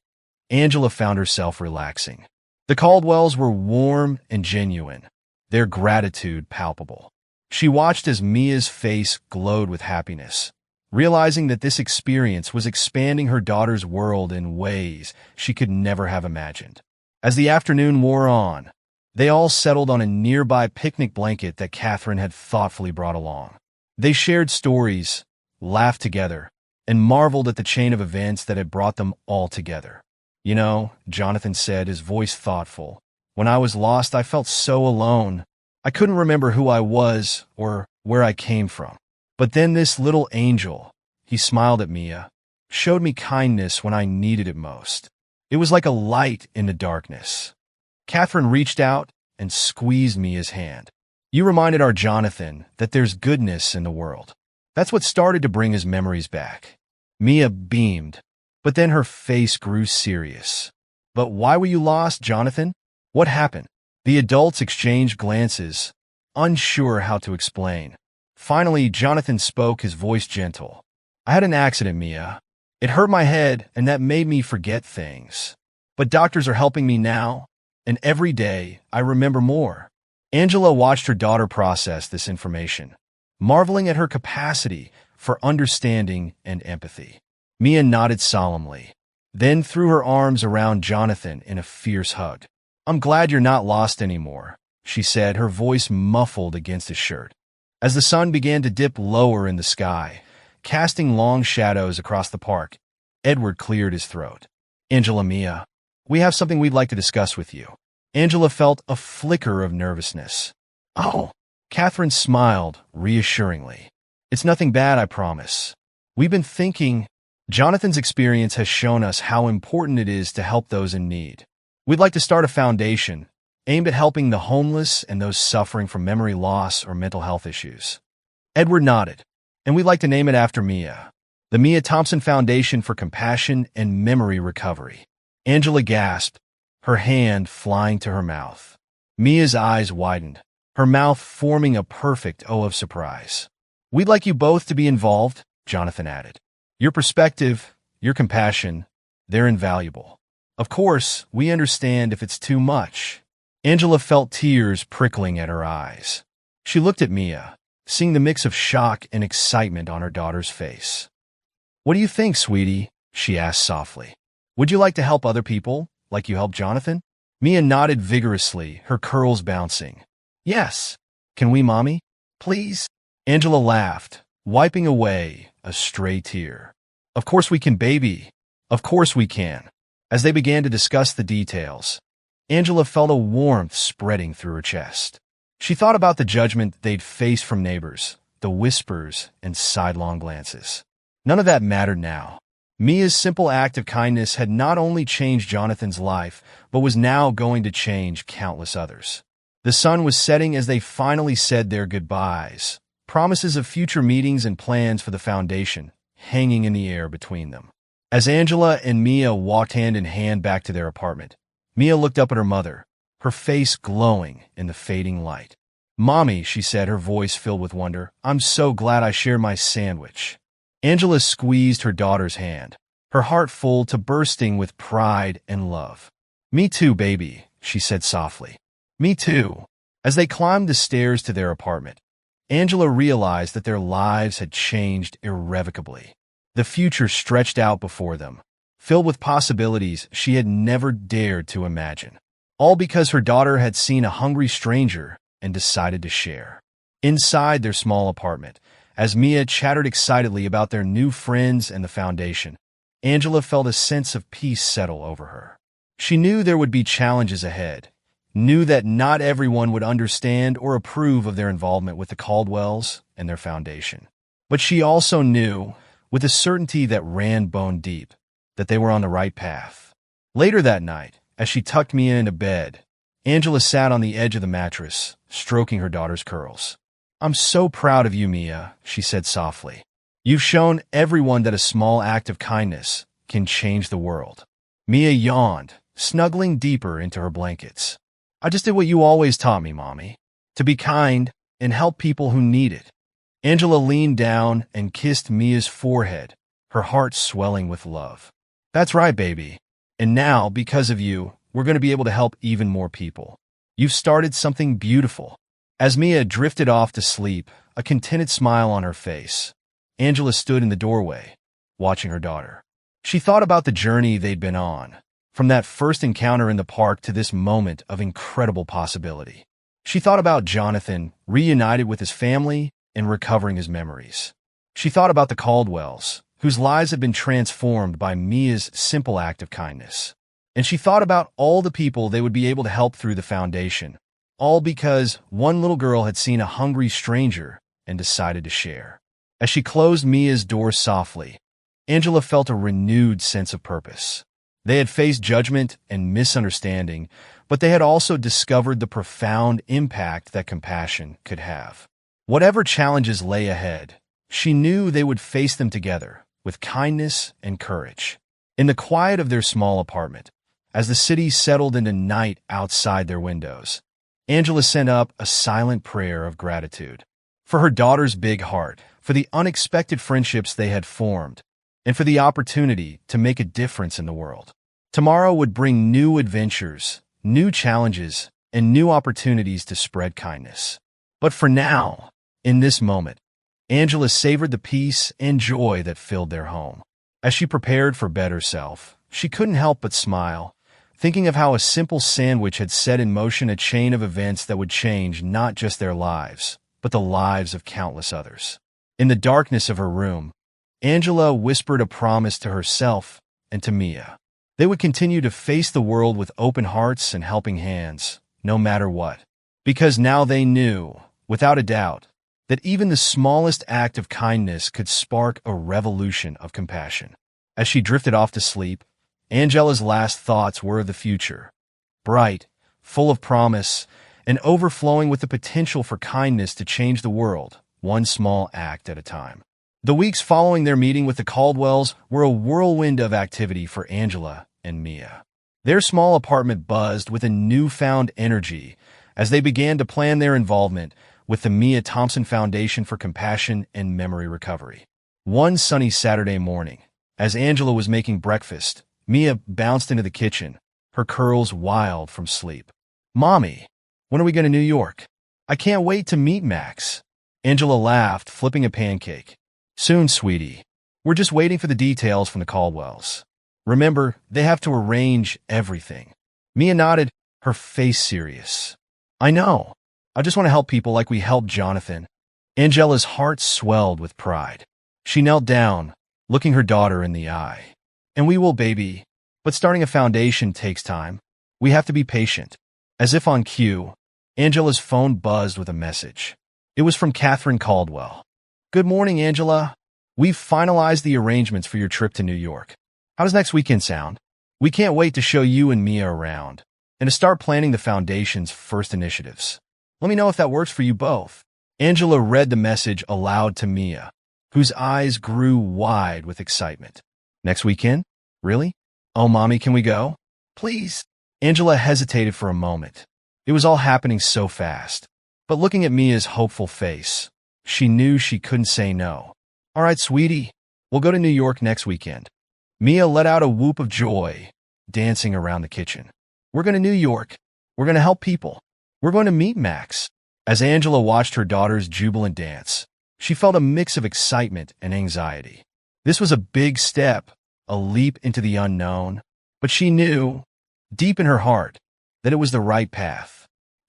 Angela found herself relaxing. The Caldwells were warm and genuine, their gratitude palpable. She watched as Mia's face glowed with happiness, realizing that this experience was expanding her daughter's world in ways she could never have imagined. As the afternoon wore on, they all settled on a nearby picnic blanket that Catherine had thoughtfully brought along. They shared stories, laughed together, and marveled at the chain of events that had brought them all together. "You know," Jonathan said, his voice thoughtful, "when I was lost, I felt so alone. I couldn't remember who I was or where I came from. But then this little angel," he smiled at Mia, "showed me kindness when I needed it most. It was like a light in the darkness." Catherine reached out and squeezed Mia's hand. "You reminded our Jonathan that there's goodness in the world." That's what started to bring his memories back. Mia beamed, but then her face grew serious. "But why were you lost, Jonathan? What happened?" The adults exchanged glances, unsure how to explain. Finally, Jonathan spoke, his voice gentle. I had an accident, Mia. It hurt my head, and that made me forget things. But doctors are helping me now, and every day I remember more. Angela watched her daughter process this information, marveling at her capacity for understanding and empathy. Mia nodded solemnly, then threw her arms around Jonathan in a fierce hug. I'm glad you're not lost anymore, she said, her voice muffled against his shirt. As the sun began to dip lower in the sky, casting long shadows across the park, Edward cleared his throat. Angela, Mia, we have something we'd like to discuss with you. Angela felt a flicker of nervousness. Oh, Catherine smiled reassuringly. It's nothing bad, I promise. We've been thinking. Jonathan's experience has shown us how important it is to help those in need. We'd like to start a foundation aimed at helping the homeless and those suffering from memory loss or mental health issues. Edward nodded, and we'd like to name it after Mia, the Mia Thompson Foundation for Compassion and Memory Recovery. Angela gasped, her hand flying to her mouth. Mia's eyes widened, her mouth forming a perfect O of surprise. We'd like you both to be involved, Jonathan added. Your perspective, your compassion, they're invaluable. Of course, we understand if it's too much. Angela felt tears prickling at her eyes. She looked at Mia, seeing the mix of shock and excitement on her daughter's face. What do you think, sweetie? She asked softly. Would you like to help other people, like you helped Jonathan? Mia nodded vigorously, her curls bouncing. Yes. Can we, Mommy? Please? Angela laughed, wiping away a stray tear. Of course we can, baby. Of course we can. As they began to discuss the details, Angela felt a warmth spreading through her chest. She thought about the judgment they'd face from neighbors, the whispers and sidelong glances. None of that mattered now. Mia's simple act of kindness had not only changed Jonathan's life, but was now going to change countless others. The sun was setting as they finally said their goodbyes, promises of future meetings and plans for the foundation hanging in the air between them. As Angela and Mia walked hand in hand back to their apartment, Mia looked up at her mother, her face glowing in the fading light. Mommy, she said, her voice filled with wonder, I'm so glad I shared my sandwich. Angela squeezed her daughter's hand, her heart full to bursting with pride and love. Me too, baby, she said softly. Me too. As they climbed the stairs to their apartment, Angela realized that their lives had changed irrevocably. The future stretched out before them, filled with possibilities she had never dared to imagine. All because her daughter had seen a hungry stranger and decided to share. Inside their small apartment, as Mia chattered excitedly about their new friends and the foundation, Angela felt a sense of peace settle over her. She knew there would be challenges ahead, knew that not everyone would understand or approve of their involvement with the Caldwells and their foundation. But she also knew, with a certainty that ran bone deep, that they were on the right path. Later that night, as she tucked Mia into bed, Angela sat on the edge of the mattress, stroking her daughter's curls. I'm so proud of you, Mia, she said softly. You've shown everyone that a small act of kindness can change the world. Mia yawned, snuggling deeper into her blankets. I just did what you always taught me, Mommy, to be kind and help people who need it. Angela leaned down and kissed Mia's forehead, her heart swelling with love. That's right, baby. And now, because of you, we're going to be able to help even more people. You've started something beautiful. As Mia drifted off to sleep, a contented smile on her face, Angela stood in the doorway, watching her daughter. She thought about the journey they'd been on, from that first encounter in the park to this moment of incredible possibility. She thought about Jonathan, reunited with his family and recovering his memories. She thought about the Caldwells, whose lives had been transformed by Mia's simple act of kindness. And she thought about all the people they would be able to help through the foundation, all because one little girl had seen a hungry stranger and decided to share. As she closed Mia's door softly, Angela felt a renewed sense of purpose. They had faced judgment and misunderstanding, but they had also discovered the profound impact that compassion could have. Whatever challenges lay ahead, she knew they would face them together with kindness and courage. In the quiet of their small apartment, as the city settled into night outside their windows, Angela sent up a silent prayer of gratitude. For her daughter's big heart, for the unexpected friendships they had formed, and for the opportunity to make a difference in the world. Tomorrow would bring new adventures, new challenges, and new opportunities to spread kindness. But for now, in this moment, Angela savored the peace and joy that filled their home. As she prepared for better self, she couldn't help but smile, thinking of how a simple sandwich had set in motion a chain of events that would change not just their lives, but the lives of countless others. In the darkness of her room, Angela whispered a promise to herself and to Mia. They would continue to face the world with open hearts and helping hands, no matter what. Because now they knew, without a doubt, that even the smallest act of kindness could spark a revolution of compassion. As she drifted off to sleep, Angela's last thoughts were of the future, bright, full of promise, and overflowing with the potential for kindness to change the world, one small act at a time. The weeks following their meeting with the Caldwells were a whirlwind of activity for Angela and Mia. Their small apartment buzzed with a newfound energy as they began to plan their involvement with the Mia Thompson Foundation for Compassion and Memory Recovery. One sunny Saturday morning, as Angela was making breakfast, Mia bounced into the kitchen, her curls wild from sleep. "Mommy, when are we going to New York? I can't wait to meet Max." Angela laughed, flipping a pancake. "Soon, sweetie. We're just waiting for the details from the Caldwells. Remember, they have to arrange everything." Mia nodded, her face serious. "I know. I just want to help people like we helped Jonathan." Angela's heart swelled with pride. She knelt down, looking her daughter in the eye. "And we will, baby. But starting a foundation takes time. We have to be patient." As if on cue, Angela's phone buzzed with a message. It was from Catherine Caldwell. "Good morning, Angela. We've finalized the arrangements for your trip to New York. How does next weekend sound? We can't wait to show you and Mia around, and to start planning the foundation's first initiatives. Let me know if that works for you both." Angela read the message aloud to Mia, whose eyes grew wide with excitement. "Next weekend? Really? Oh, Mommy, can we go? Please." Angela hesitated for a moment. It was all happening so fast. But looking at Mia's hopeful face, she knew she couldn't say no. "All right, sweetie, we'll go to New York next weekend." Mia let out a whoop of joy, dancing around the kitchen. "We're going to New York. We're going to help people. We're going to meet Max." As Angela watched her daughter's jubilant dance, she felt a mix of excitement and anxiety. This was a big step, a leap into the unknown, but she knew, deep in her heart, that it was the right path.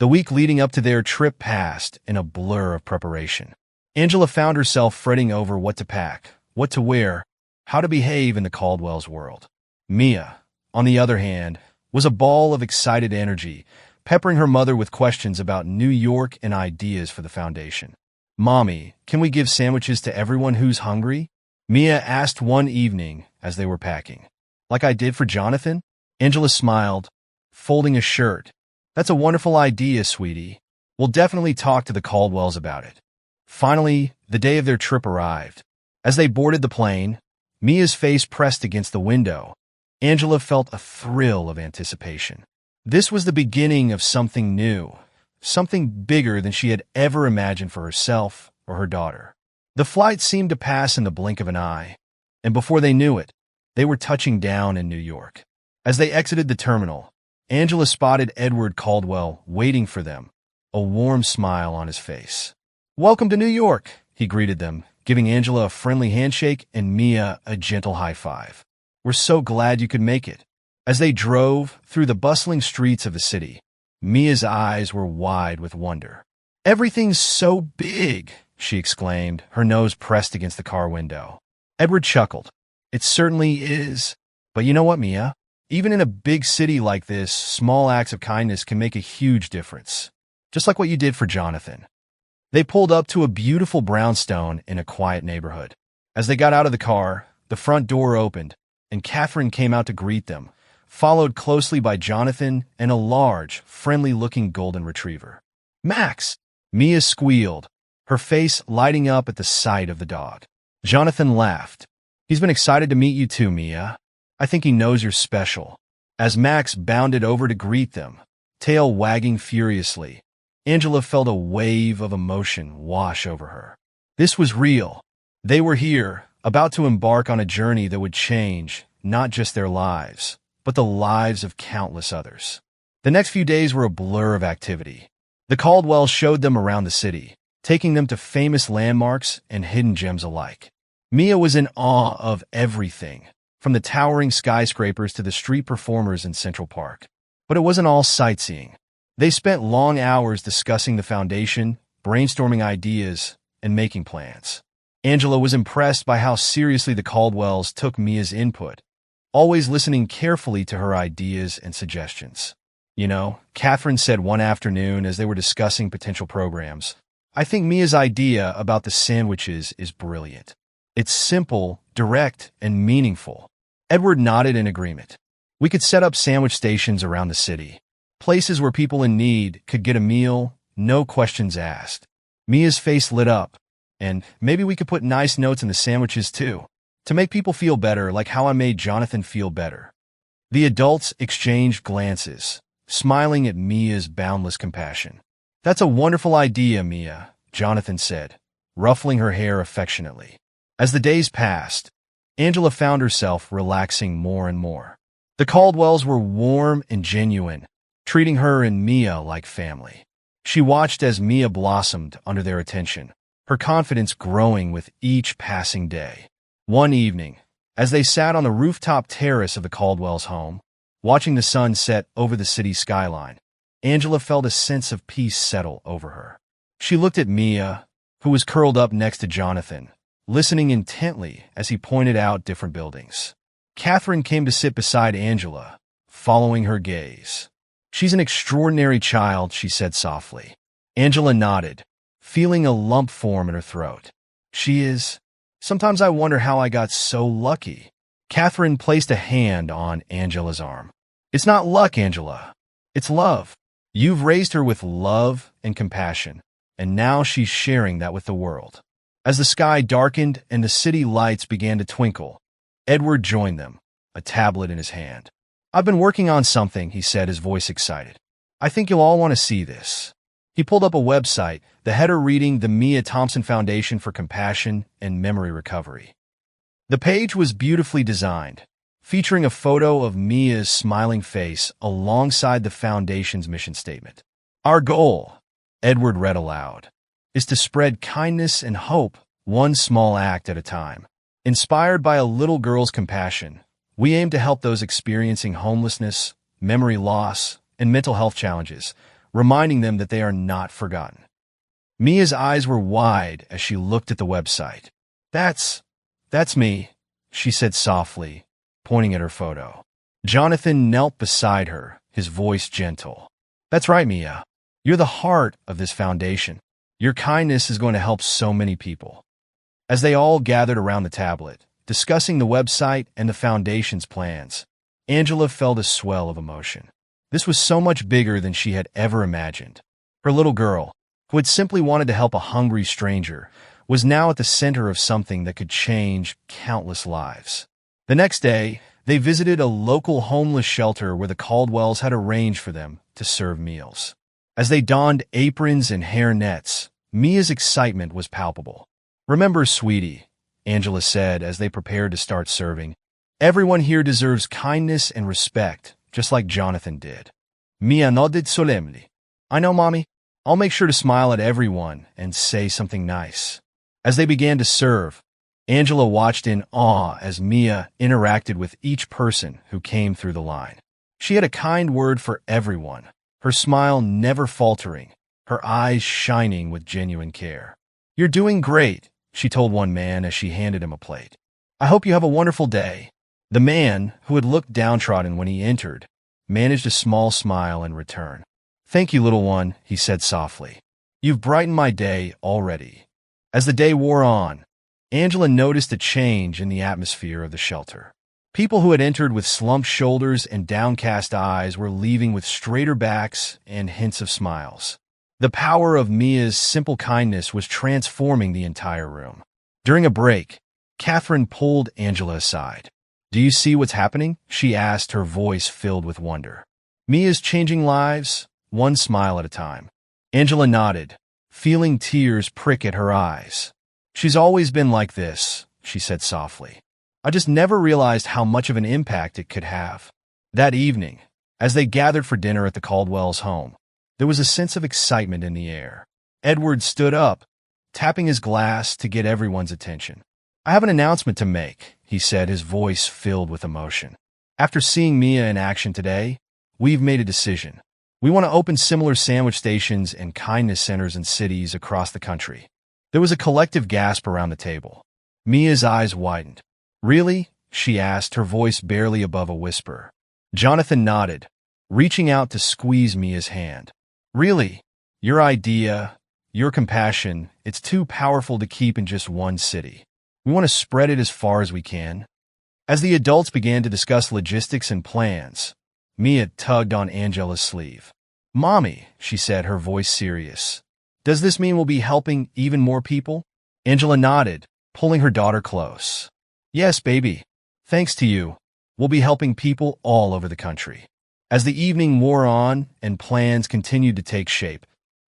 The week leading up to their trip passed in a blur of preparation. Angela found herself fretting over what to pack, what to wear, how to behave in the Caldwells' world. Mia, on the other hand, was a ball of excited energy, peppering her mother with questions about New York and ideas for the foundation. "Mommy, can we give sandwiches to everyone who's hungry?" Mia asked one evening as they were packing. "Like I did for Jonathan?" Angela smiled, folding a shirt. "That's a wonderful idea, sweetie. We'll definitely talk to the Caldwells about it." Finally, the day of their trip arrived. As they boarded the plane, Mia's face pressed against the window. Angela felt a thrill of anticipation. This was the beginning of something new, something bigger than she had ever imagined for herself or her daughter. The flight seemed to pass in the blink of an eye, and before they knew it, they were touching down in New York. As they exited the terminal, Angela spotted Edward Caldwell waiting for them, a warm smile on his face. "Welcome to New York," he greeted them, giving Angela a friendly handshake and Mia a gentle high five. "We're so glad you could make it." As they drove through the bustling streets of the city, Mia's eyes were wide with wonder. "Everything's so big," she exclaimed, her nose pressed against the car window. Edward chuckled. "It certainly is. But you know what, Mia? Even in a big city like this, small acts of kindness can make a huge difference. Just like what you did for Jonathan." They pulled up to a beautiful brownstone in a quiet neighborhood. As they got out of the car, the front door opened, and Catherine came out to greet them, followed closely by Jonathan and a large, friendly-looking golden retriever. "Max!" Mia squealed, her face lighting up at the sight of the dog. Jonathan laughed. "He's been excited to meet you too, Mia. I think he knows you're special." As Max bounded over to greet them, tail wagging furiously, Angela felt a wave of emotion wash over her. This was real. They were here, about to embark on a journey that would change not just their lives, but the lives of countless others. The next few days were a blur of activity. The Caldwells showed them around the city, taking them to famous landmarks and hidden gems alike. Mia was in awe of everything, from the towering skyscrapers to the street performers in Central Park. But it wasn't all sightseeing. They spent long hours discussing the foundation, brainstorming ideas, and making plans. Angela was impressed by how seriously the Caldwells took Mia's input, always listening carefully to her ideas and suggestions. You know, Catherine said one afternoon as they were discussing potential programs, "I think Mia's idea about the sandwiches is brilliant. It's simple, direct, and meaningful." Edward nodded in agreement. "We could set up sandwich stations around the city, places where people in need could get a meal, no questions asked." Mia's face lit up. "And maybe we could put nice notes in the sandwiches too, to make people feel better, like how I made Jonathan feel better." The adults exchanged glances, smiling at Mia's boundless compassion. "That's a wonderful idea, Mia," Jonathan said, ruffling her hair affectionately. As the days passed, Angela found herself relaxing more and more. The Caldwells were warm and genuine, treating her and Mia like family. She watched as Mia blossomed under their attention, her confidence growing with each passing day. One evening, as they sat on the rooftop terrace of the Caldwells' home, watching the sun set over the city skyline, Angela felt a sense of peace settle over her. She looked at Mia, who was curled up next to Jonathan, listening intently as he pointed out different buildings. Catherine came to sit beside Angela, following her gaze. "She's an extraordinary child," she said softly. Angela nodded, feeling a lump form in her throat. "She is. Sometimes I wonder how I got so lucky." Catherine placed a hand on Angela's arm. "It's not luck, Angela. It's love. You've raised her with love and compassion, and now she's sharing that with the world." As the sky darkened and the city lights began to twinkle, Edward joined them, a tablet in his hand. "I've been working on something," he said, his voice excited. "I think you'll all want to see this." He pulled up a website, the header reading the Mia Thompson Foundation for Compassion and Memory Recovery. The page was beautifully designed, featuring a photo of Mia's smiling face alongside the foundation's mission statement. "Our goal," Edward read aloud, "is to spread kindness and hope, one small act at a time. Inspired by a little girl's compassion, we aim to help those experiencing homelessness, memory loss, and mental health challenges, reminding them that they are not forgotten." Mia's eyes were wide as she looked at the website. That's me," she said softly, pointing at her photo. Jonathan knelt beside her, his voice gentle. "That's right, Mia. You're the heart of this foundation. Your kindness is going to help so many people." As they all gathered around the tablet, discussing the website and the foundation's plans, Angela felt a swell of emotion. This was so much bigger than she had ever imagined. Her little girl, who had simply wanted to help a hungry stranger, was now at the center of something that could change countless lives. The next day, they visited a local homeless shelter where the Caldwells had arranged for them to serve meals. As they donned aprons and hair nets, Mia's excitement was palpable. "Remember, sweetie," Angela said as they prepared to start serving, "everyone here deserves kindness and respect, just like Jonathan did." Mia nodded solemnly. "I know, Mommy. I'll make sure to smile at everyone and say something nice." As they began to serve, Angela watched in awe as Mia interacted with each person who came through the line. She had a kind word for everyone, her smile never faltering, her eyes shining with genuine care. "You're doing great," she told one man as she handed him a plate. "I hope you have a wonderful day." The man, who had looked downtrodden when he entered, managed a small smile in return. "Thank you, little one," he said softly. "You've brightened my day already." As the day wore on, Angela noticed a change in the atmosphere of the shelter. People who had entered with slumped shoulders and downcast eyes were leaving with straighter backs and hints of smiles. The power of Mia's simple kindness was transforming the entire room. During a break, Catherine pulled Angela aside. "Do you see what's happening?" she asked, her voice filled with wonder. "Mia's changing lives, one smile at a time." Angela nodded, feeling tears prick at her eyes. She's always been like this, she said softly. I just never realized how much of an impact it could have. That evening, as they gathered for dinner at the Caldwells' home, there was a sense of excitement in the air. Edward stood up, tapping his glass to get everyone's attention. I have an announcement to make, he said, his voice filled with emotion. After seeing Mia in action today, we've made a decision. We want to open similar sandwich stations and kindness centers in cities across the country. There was a collective gasp around the table. Mia's eyes widened. Really? She asked, her voice barely above a whisper. Jonathan nodded, reaching out to squeeze Mia's hand. Really? Your idea, your compassion, it's too powerful to keep in just one city. We want to spread it as far as we can. As the adults began to discuss logistics and plans, Mia tugged on Angela's sleeve. Mommy, she said, her voice serious. Does this mean we'll be helping even more people? Angela nodded, pulling her daughter close. Yes, baby. Thanks to you, we'll be helping people all over the country. As the evening wore on and plans continued to take shape,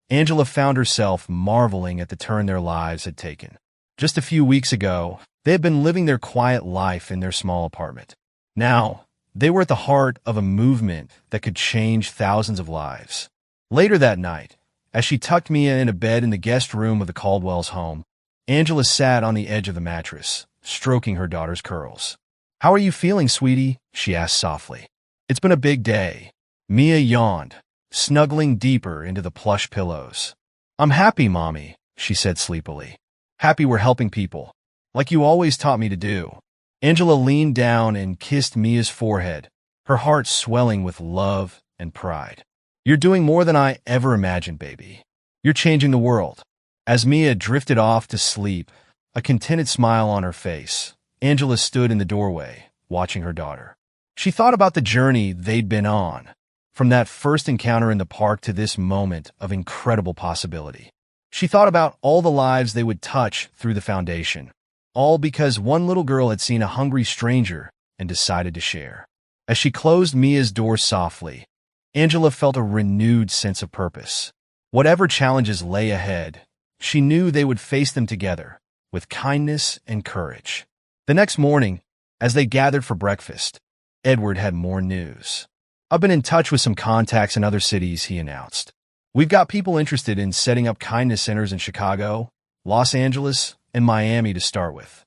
Angela found herself marveling at the turn their lives had taken. Just a few weeks ago, they had been living their quiet life in their small apartment. Now, they were at the heart of a movement that could change thousands of lives. Later that night, as she tucked Mia in a bed in the guest room of the Caldwells' home, Angela sat on the edge of the mattress, stroking her daughter's curls. How are you feeling, sweetie? She asked softly. It's been a big day. Mia yawned, snuggling deeper into the plush pillows. I'm happy, Mommy, she said sleepily. Happy we're helping people, like you always taught me to do. Angela leaned down and kissed Mia's forehead, her heart swelling with love and pride. You're doing more than I ever imagined, baby. You're changing the world. As Mia drifted off to sleep, a contented smile on her face, Angela stood in the doorway, watching her daughter. She thought about the journey they'd been on, from that first encounter in the park to this moment of incredible possibility. She thought about all the lives they would touch through the foundation, all because one little girl had seen a hungry stranger and decided to share. As she closed Mia's door softly, Angela felt a renewed sense of purpose. Whatever challenges lay ahead, she knew they would face them together, with kindness and courage. The next morning, as they gathered for breakfast, Edward had more news. I've been in touch with some contacts in other cities, he announced. We've got people interested in setting up kindness centers in Chicago, Los Angeles, and Miami to start with.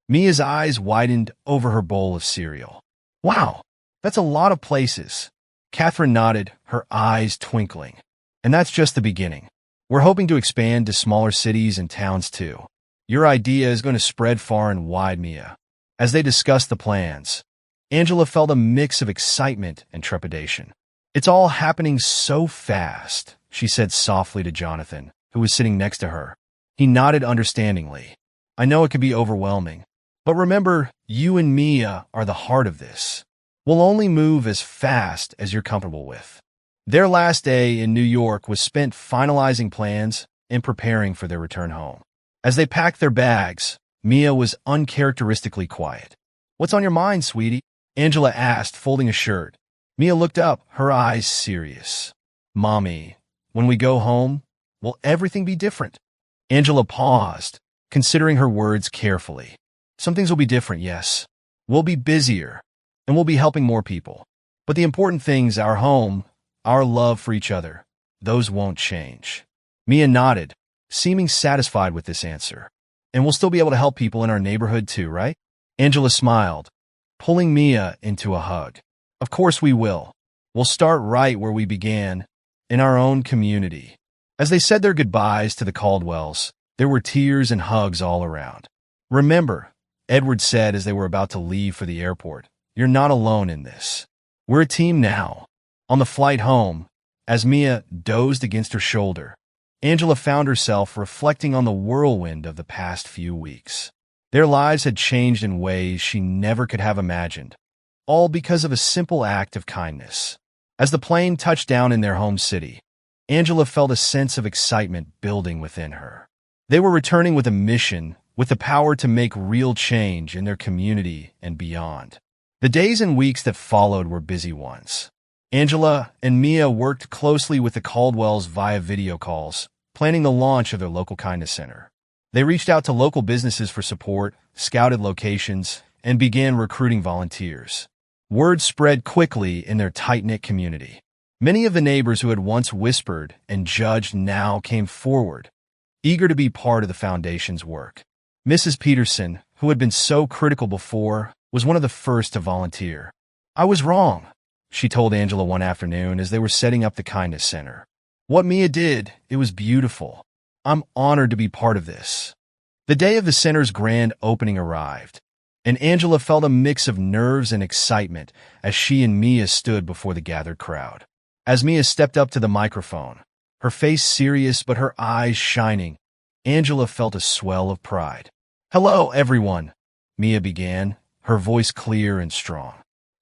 Mia's eyes widened over her bowl of cereal. Wow, that's a lot of places. Catherine nodded, her eyes twinkling. And that's just the beginning. We're hoping to expand to smaller cities and towns too. Your idea is going to spread far and wide, Mia. As they discussed the plans, Angela felt a mix of excitement and trepidation. It's all happening so fast, she said softly to Jonathan, who was sitting next to her. He nodded understandingly. I know it can be overwhelming, but remember, you and Mia are the heart of this. We'll only move as fast as you're comfortable with. Their last day in New York was spent finalizing plans and preparing for their return home. As they packed their bags, Mia was uncharacteristically quiet. What's on your mind, sweetie? Angela asked, folding a shirt. Mia looked up, her eyes serious. Mommy, when we go home, will everything be different? Angela paused, considering her words carefully. Some things will be different, yes. We'll be busier, and we'll be helping more people. But the important things, our home, our love for each other, those won't change. Mia nodded, seeming satisfied with this answer. And we'll still be able to help people in our neighborhood too, right? Angela smiled, pulling Mia into a hug. Of course we will. We'll start right where we began, in our own community. As they said their goodbyes to the Caldwells, there were tears and hugs all around. Remember, Edward said as they were about to leave for the airport, you're not alone in this. We're a team now. On the flight home, as Mia dozed against her shoulder, Angela found herself reflecting on the whirlwind of the past few weeks. Their lives had changed in ways she never could have imagined, all because of a simple act of kindness. As the plane touched down in their home city, Angela felt a sense of excitement building within her. They were returning with a mission, with the power to make real change in their community and beyond. The days and weeks that followed were busy ones. Angela and Mia worked closely with the Caldwells via video calls, planning the launch of their local kindness center. They reached out to local businesses for support, scouted locations, and began recruiting volunteers. Word spread quickly in their tight-knit community. Many of the neighbors who had once whispered and judged now came forward, eager to be part of the foundation's work. Mrs. Peterson, who had been so critical before, was one of the first to volunteer. "I was wrong," she told Angela one afternoon as they were setting up the Kindness Center. "What Mia did, it was beautiful. I'm honored to be part of this." The day of the center's grand opening arrived, and Angela felt a mix of nerves and excitement as she and Mia stood before the gathered crowd. As Mia stepped up to the microphone, her face serious but her eyes shining, Angela felt a swell of pride. "Hello, everyone," Mia began, her voice clear and strong.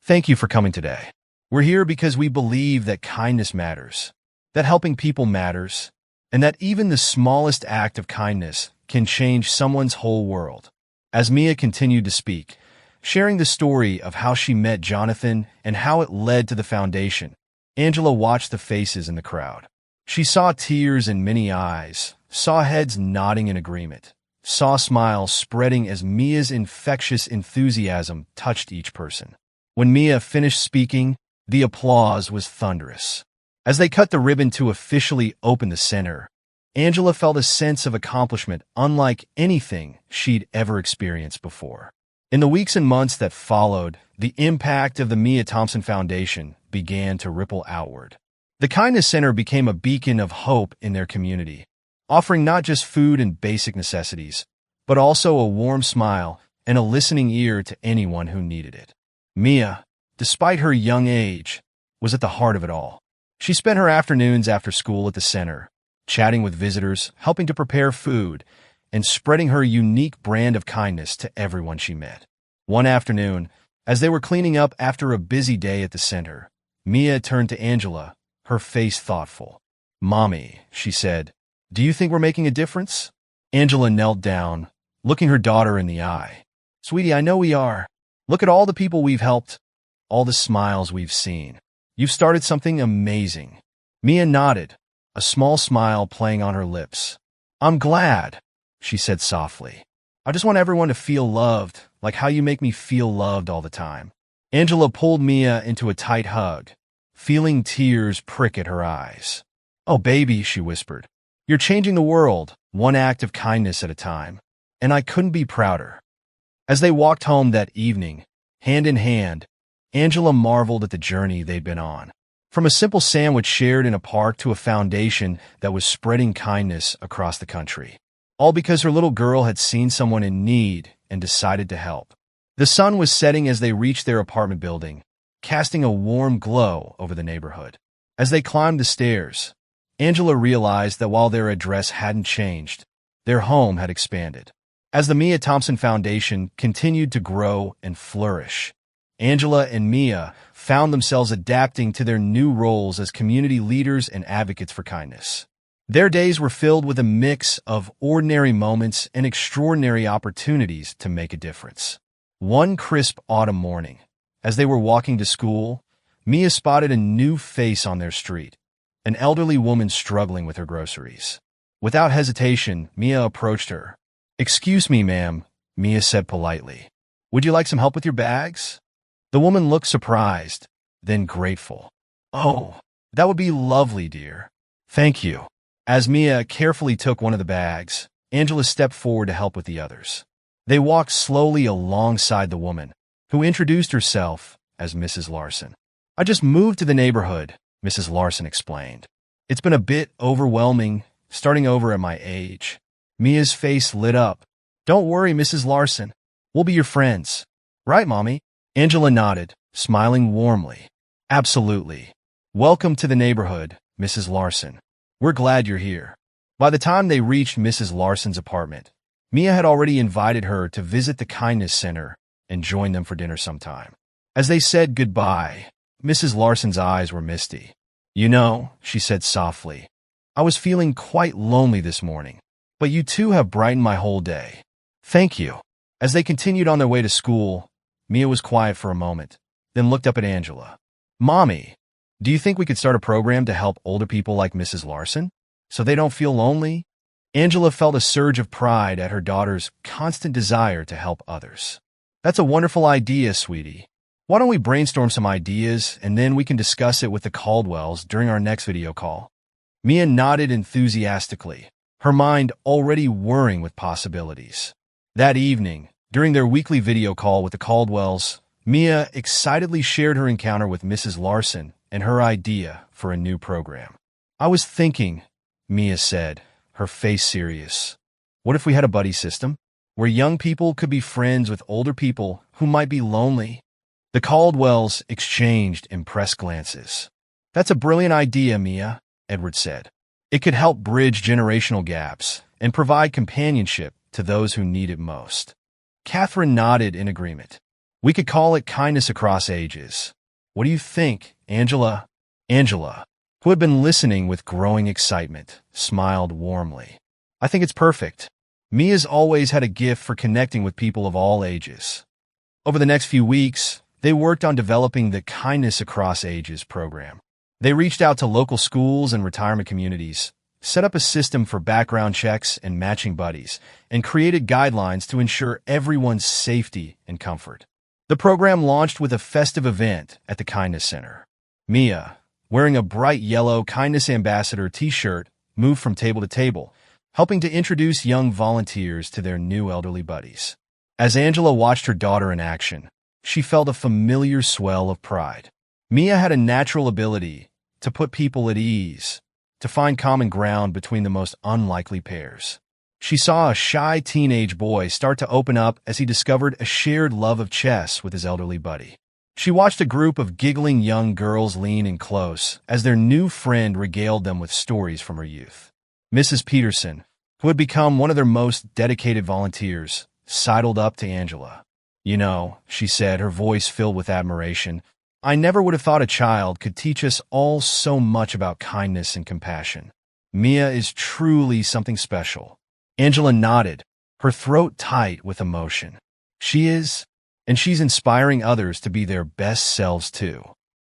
"Thank you for coming today. We're here because we believe that kindness matters, that helping people matters, and that even the smallest act of kindness can change someone's whole world." As Mia continued to speak, sharing the story of how she met Jonathan and how it led to the foundation, Angela watched the faces in the crowd. She saw tears in many eyes, saw heads nodding in agreement, saw smiles spreading as Mia's infectious enthusiasm touched each person. When Mia finished speaking, the applause was thunderous. As they cut the ribbon to officially open the center, Angela felt a sense of accomplishment unlike anything she'd ever experienced before. In the weeks and months that followed, the impact of the Mia Thompson Foundation began to ripple outward. The Kindness Center became a beacon of hope in their community, offering not just food and basic necessities, but also a warm smile and a listening ear to anyone who needed it. Mia, despite her young age, was at the heart of it all. She spent her afternoons after school at the center, chatting with visitors, helping to prepare food, and spreading her unique brand of kindness to everyone she met. One afternoon, as they were cleaning up after a busy day at the center, Mia turned to Angela, her face thoughtful. "Mommy," she said, "do you think we're making a difference?" Angela knelt down, looking her daughter in the eye. "Sweetie, I know we are. Look at all the people we've helped, all the smiles we've seen. You've started something amazing." Mia nodded, a small smile playing on her lips. "I'm glad," she said softly. "I just want everyone to feel loved, like how you make me feel loved all the time." Angela pulled Mia into a tight hug, feeling tears prick at her eyes. "Oh, baby," she whispered, "you're changing the world, one act of kindness at a time, and I couldn't be prouder." As they walked home that evening, hand in hand, Angela marveled at the journey they'd been on. From a simple sandwich shared in a park to a foundation that was spreading kindness across the country. All because her little girl had seen someone in need and decided to help. The sun was setting as they reached their apartment building, casting a warm glow over the neighborhood. As they climbed the stairs, Angela realized that while their address hadn't changed, their home had expanded. As the Mia Thompson Foundation continued to grow and flourish, Angela and Mia found themselves adapting to their new roles as community leaders and advocates for kindness. Their days were filled with a mix of ordinary moments and extraordinary opportunities to make a difference. One crisp autumn morning, as they were walking to school, Mia spotted a new face on their street, an elderly woman struggling with her groceries. Without hesitation, Mia approached her. "Excuse me, ma'am," Mia said politely. "Would you like some help with your bags?" The woman looked surprised, then grateful. "Oh, that would be lovely, dear. Thank you." As Mia carefully took one of the bags, Angela stepped forward to help with the others. They walked slowly alongside the woman, who introduced herself as Mrs. Larson. "I just moved to the neighborhood," Mrs. Larson explained. "It's been a bit overwhelming, starting over at my age." Mia's face lit up. "Don't worry, Mrs. Larson. We'll be your friends. Right, Mommy?" Angela nodded, smiling warmly. "Absolutely. Welcome to the neighborhood, Mrs. Larson. We're glad you're here." By the time they reached Mrs. Larson's apartment, Mia had already invited her to visit the Kindness Center and join them for dinner sometime. As they said goodbye, Mrs. Larson's eyes were misty. "You know," she said softly, "I was feeling quite lonely this morning, but you two have brightened my whole day. Thank you." As they continued on their way to school, Mia was quiet for a moment, then looked up at Angela. "Mommy, do you think we could start a program to help older people like Mrs. Larson, so they don't feel lonely?" Angela felt a surge of pride at her daughter's constant desire to help others. That's a wonderful idea, sweetie. Why don't we brainstorm some ideas and then we can discuss it with the Caldwells during our next video call? Mia nodded enthusiastically, her mind already whirring with possibilities. That evening, during their weekly video call with the Caldwells, Mia excitedly shared her encounter with Mrs. Larson and her idea for a new program. I was thinking, Mia said, her face serious. What if we had a buddy system, where young people could be friends with older people who might be lonely? The Caldwells exchanged impressed glances. That's a brilliant idea, Mia, Edward said. It could help bridge generational gaps and provide companionship to those who need it most. Catherine nodded in agreement. We could call it Kindness Across Ages. What do you think, Angela? Angela, who had been listening with growing excitement, smiled warmly. I think it's perfect. Mia's always had a gift for connecting with people of all ages. Over the next few weeks, they worked on developing the Kindness Across Ages program. They reached out to local schools and retirement communities, set up a system for background checks and matching buddies, and created guidelines to ensure everyone's safety and comfort. The program launched with a festive event at the Kindness Center. Mia, wearing a bright yellow Kindness Ambassador t-shirt, moved from table to table, helping to introduce young volunteers to their new elderly buddies. As Angela watched her daughter in action, she felt a familiar swell of pride. Mia had a natural ability to put people at ease, to find common ground between the most unlikely pairs. She saw a shy teenage boy start to open up as he discovered a shared love of chess with his elderly buddy. She watched a group of giggling young girls lean in close as their new friend regaled them with stories from her youth. Mrs. Peterson, who had become one of their most dedicated volunteers, sidled up to Angela. You know, she said, her voice filled with admiration, I never would have thought a child could teach us all so much about kindness and compassion. Mia is truly something special. Angela nodded, her throat tight with emotion. She is, and she's inspiring others to be their best selves too.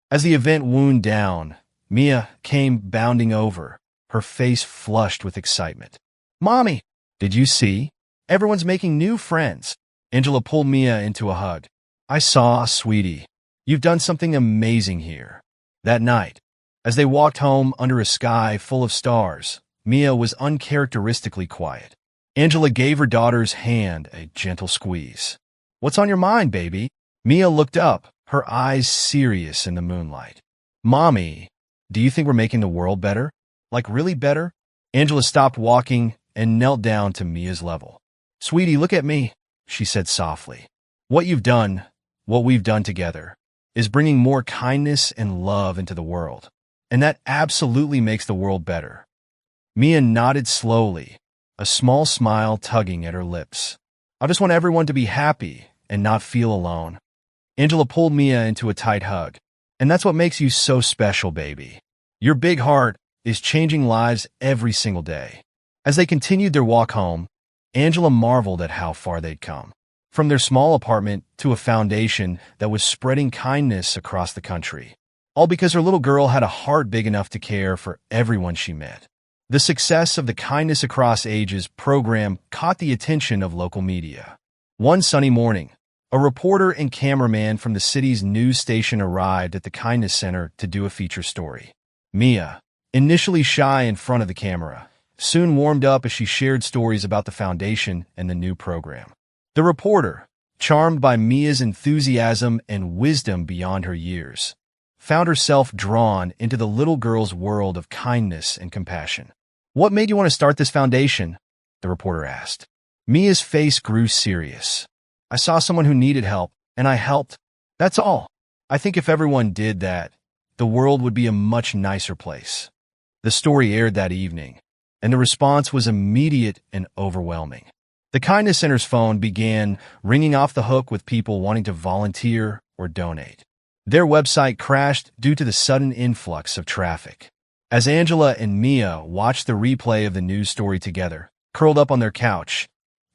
As the event wound down, Mia came bounding over, her face flushed with excitement. Mommy, did you see? Everyone's making new friends. Angela pulled Mia into a hug. I saw, sweetie. You've done something amazing here. That night, as they walked home under a sky full of stars, Mia was uncharacteristically quiet. Angela gave her daughter's hand a gentle squeeze. What's on your mind, baby? Mia looked up, her eyes serious in the moonlight. Mommy, do you think we're making the world better? Like really better? Angela stopped walking and knelt down to Mia's level. Sweetie, look at me, she said softly. What you've done, what we've done together, is bringing more kindness and love into the world. And that absolutely makes the world better. Mia nodded slowly, a small smile tugging at her lips. I just want everyone to be happy and not feel alone. Angela pulled Mia into a tight hug. And that's what makes you so special, baby. Your big heart is changing lives every single day. As they continued their walk home, Angela marveled at how far they'd come. From their small apartment to a foundation that was spreading kindness across the country. All because her little girl had a heart big enough to care for everyone she met. The success of the Kindness Across Ages program caught the attention of local media. One sunny morning, a reporter and cameraman from the city's news station arrived at the Kindness Center to do a feature story. Mia, initially shy in front of the camera, soon warmed up as she shared stories about the foundation and the new program. The reporter, charmed by Mia's enthusiasm and wisdom beyond her years, found herself drawn into the little girl's world of kindness and compassion. What made you want to start this foundation? The reporter asked. Mia's face grew serious. I saw someone who needed help, and I helped. That's all. I think if everyone did that, the world would be a much nicer place. The story aired that evening, and the response was immediate and overwhelming. The Kindness Center's phone began ringing off the hook with people wanting to volunteer or donate. Their website crashed due to the sudden influx of traffic. As Angela and Mia watched the replay of the news story together, curled up on their couch,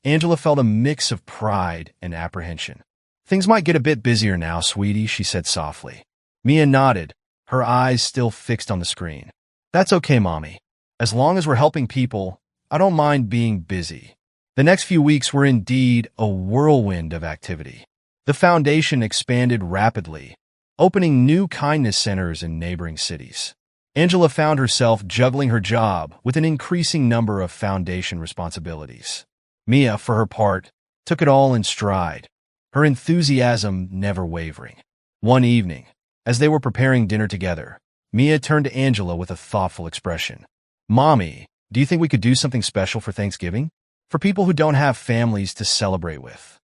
Angela felt a mix of pride and apprehension. Things might get a bit busier now, sweetie, she said softly. Mia nodded, her eyes still fixed on the screen. That's okay, Mommy. As long as we're helping people, I don't mind being busy. The next few weeks were indeed a whirlwind of activity. The foundation expanded rapidly, opening new kindness centers in neighboring cities. Angela found herself juggling her job with an increasing number of foundation responsibilities. Mia, for her part, took it all in stride, her enthusiasm never wavering. One evening, as they were preparing dinner together, Mia turned to Angela with a thoughtful expression. "Mommy, do you think we could do something special for Thanksgiving? For people who don't have families to celebrate with?"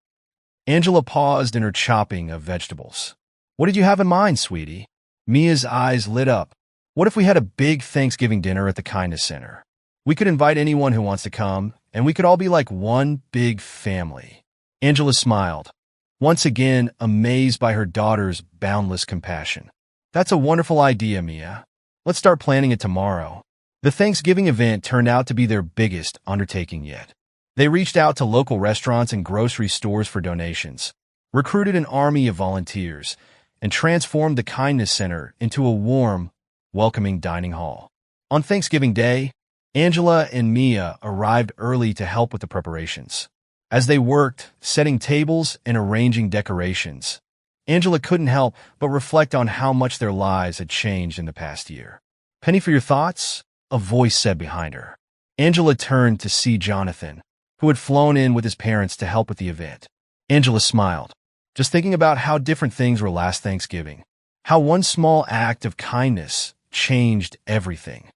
Angela paused in her chopping of vegetables. "What did you have in mind, sweetie?" Mia's eyes lit up. "What if we had a big Thanksgiving dinner at the Kindness Center? We could invite anyone who wants to come, and we could all be like one big family." Angela smiled, once again amazed by her daughter's boundless compassion. "That's a wonderful idea, Mia. Let's start planning it tomorrow." The Thanksgiving event turned out to be their biggest undertaking yet. They reached out to local restaurants and grocery stores for donations, recruited an army of volunteers, and transformed the Kindness Center into a warm, welcoming dining hall. On Thanksgiving Day, Angela and Mia arrived early to help with the preparations. As they worked, setting tables and arranging decorations, Angela couldn't help but reflect on how much their lives had changed in the past year. "Penny for your thoughts?" a voice said behind her. Angela turned to see Jonathan, who had flown in with his parents to help with the event. Angela smiled, just thinking about how different things were last Thanksgiving, how one small act of kindness changed everything.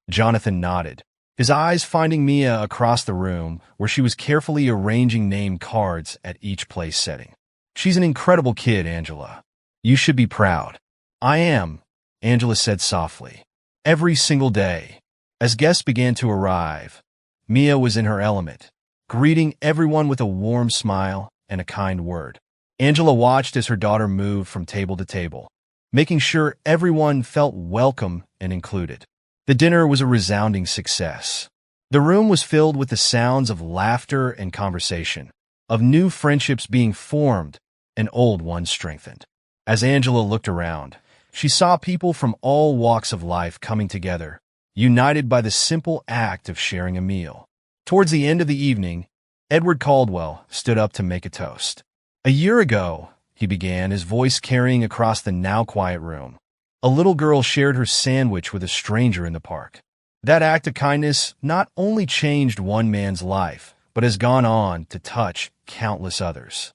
Jonathan nodded, his eyes finding Mia across the room where she was carefully arranging name cards at each place setting. "She's an incredible kid, Angela. You should be proud." "I am," Angela said softly. Every single day, as guests began to arrive, Mia was in her element, greeting everyone with a warm smile and a kind word. Angela watched as her daughter moved from table to table, making sure everyone felt welcome and included. The dinner was a resounding success. The room was filled with the sounds of laughter and conversation, of new friendships being formed and old ones strengthened. As Angela looked around, she saw people from all walks of life coming together, united by the simple act of sharing a meal. Towards the end of the evening, Edward Caldwell stood up to make a toast. "A year ago," he began, his voice carrying across the now quiet room, "a little girl shared her sandwich with a stranger in the park. That act of kindness not only changed one man's life, but has gone on to touch countless others."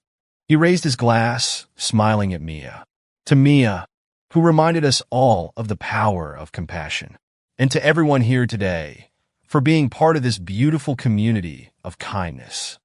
He raised his glass, smiling at Mia. "To Mia, who reminded us all of the power of compassion. And to everyone here today, for being part of this beautiful community of kindness."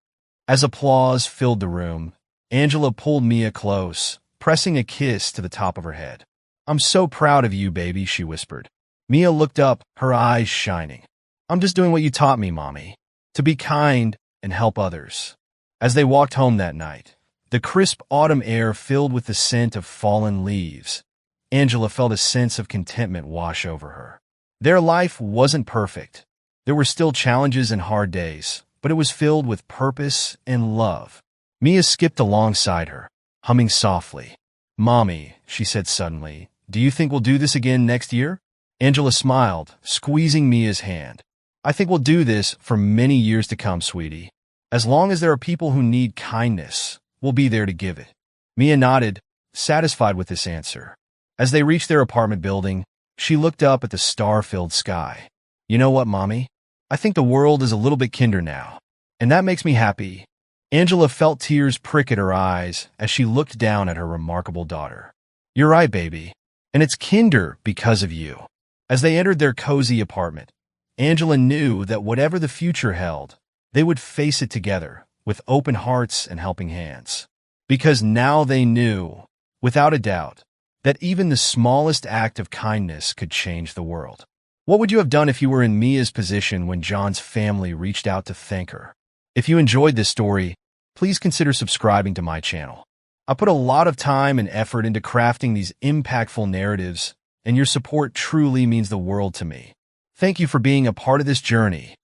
As applause filled the room, Angela pulled Mia close, pressing a kiss to the top of her head. "I'm so proud of you, baby," she whispered. Mia looked up, her eyes shining. "I'm just doing what you taught me, Mommy, to be kind and help others." As they walked home that night, the crisp autumn air filled with the scent of fallen leaves, Angela felt a sense of contentment wash over her. Their life wasn't perfect. There were still challenges and hard days, but it was filled with purpose and love. Mia skipped alongside her, humming softly. "Mommy," she said suddenly, "do you think we'll do this again next year?" Angela smiled, squeezing Mia's hand. "I think we'll do this for many years to come, sweetie. As long as there are people who need kindness, we'll be there to give it." Mia nodded, satisfied with this answer. As they reached their apartment building, she looked up at the star-filled sky. "You know what, Mommy? I think the world is a little bit kinder now, and that makes me happy." Angela felt tears prick at her eyes as she looked down at her remarkable daughter. "You're right, baby, and it's kinder because of you." As they entered their cozy apartment, Angela knew that whatever the future held, they would face it together, with open hearts and helping hands. Because now they knew, without a doubt, that even the smallest act of kindness could change the world. What would you have done if you were in Mia's position when John's family reached out to thank her? If you enjoyed this story, please consider subscribing to my channel. I put a lot of time and effort into crafting these impactful narratives, and your support truly means the world to me. Thank you for being a part of this journey.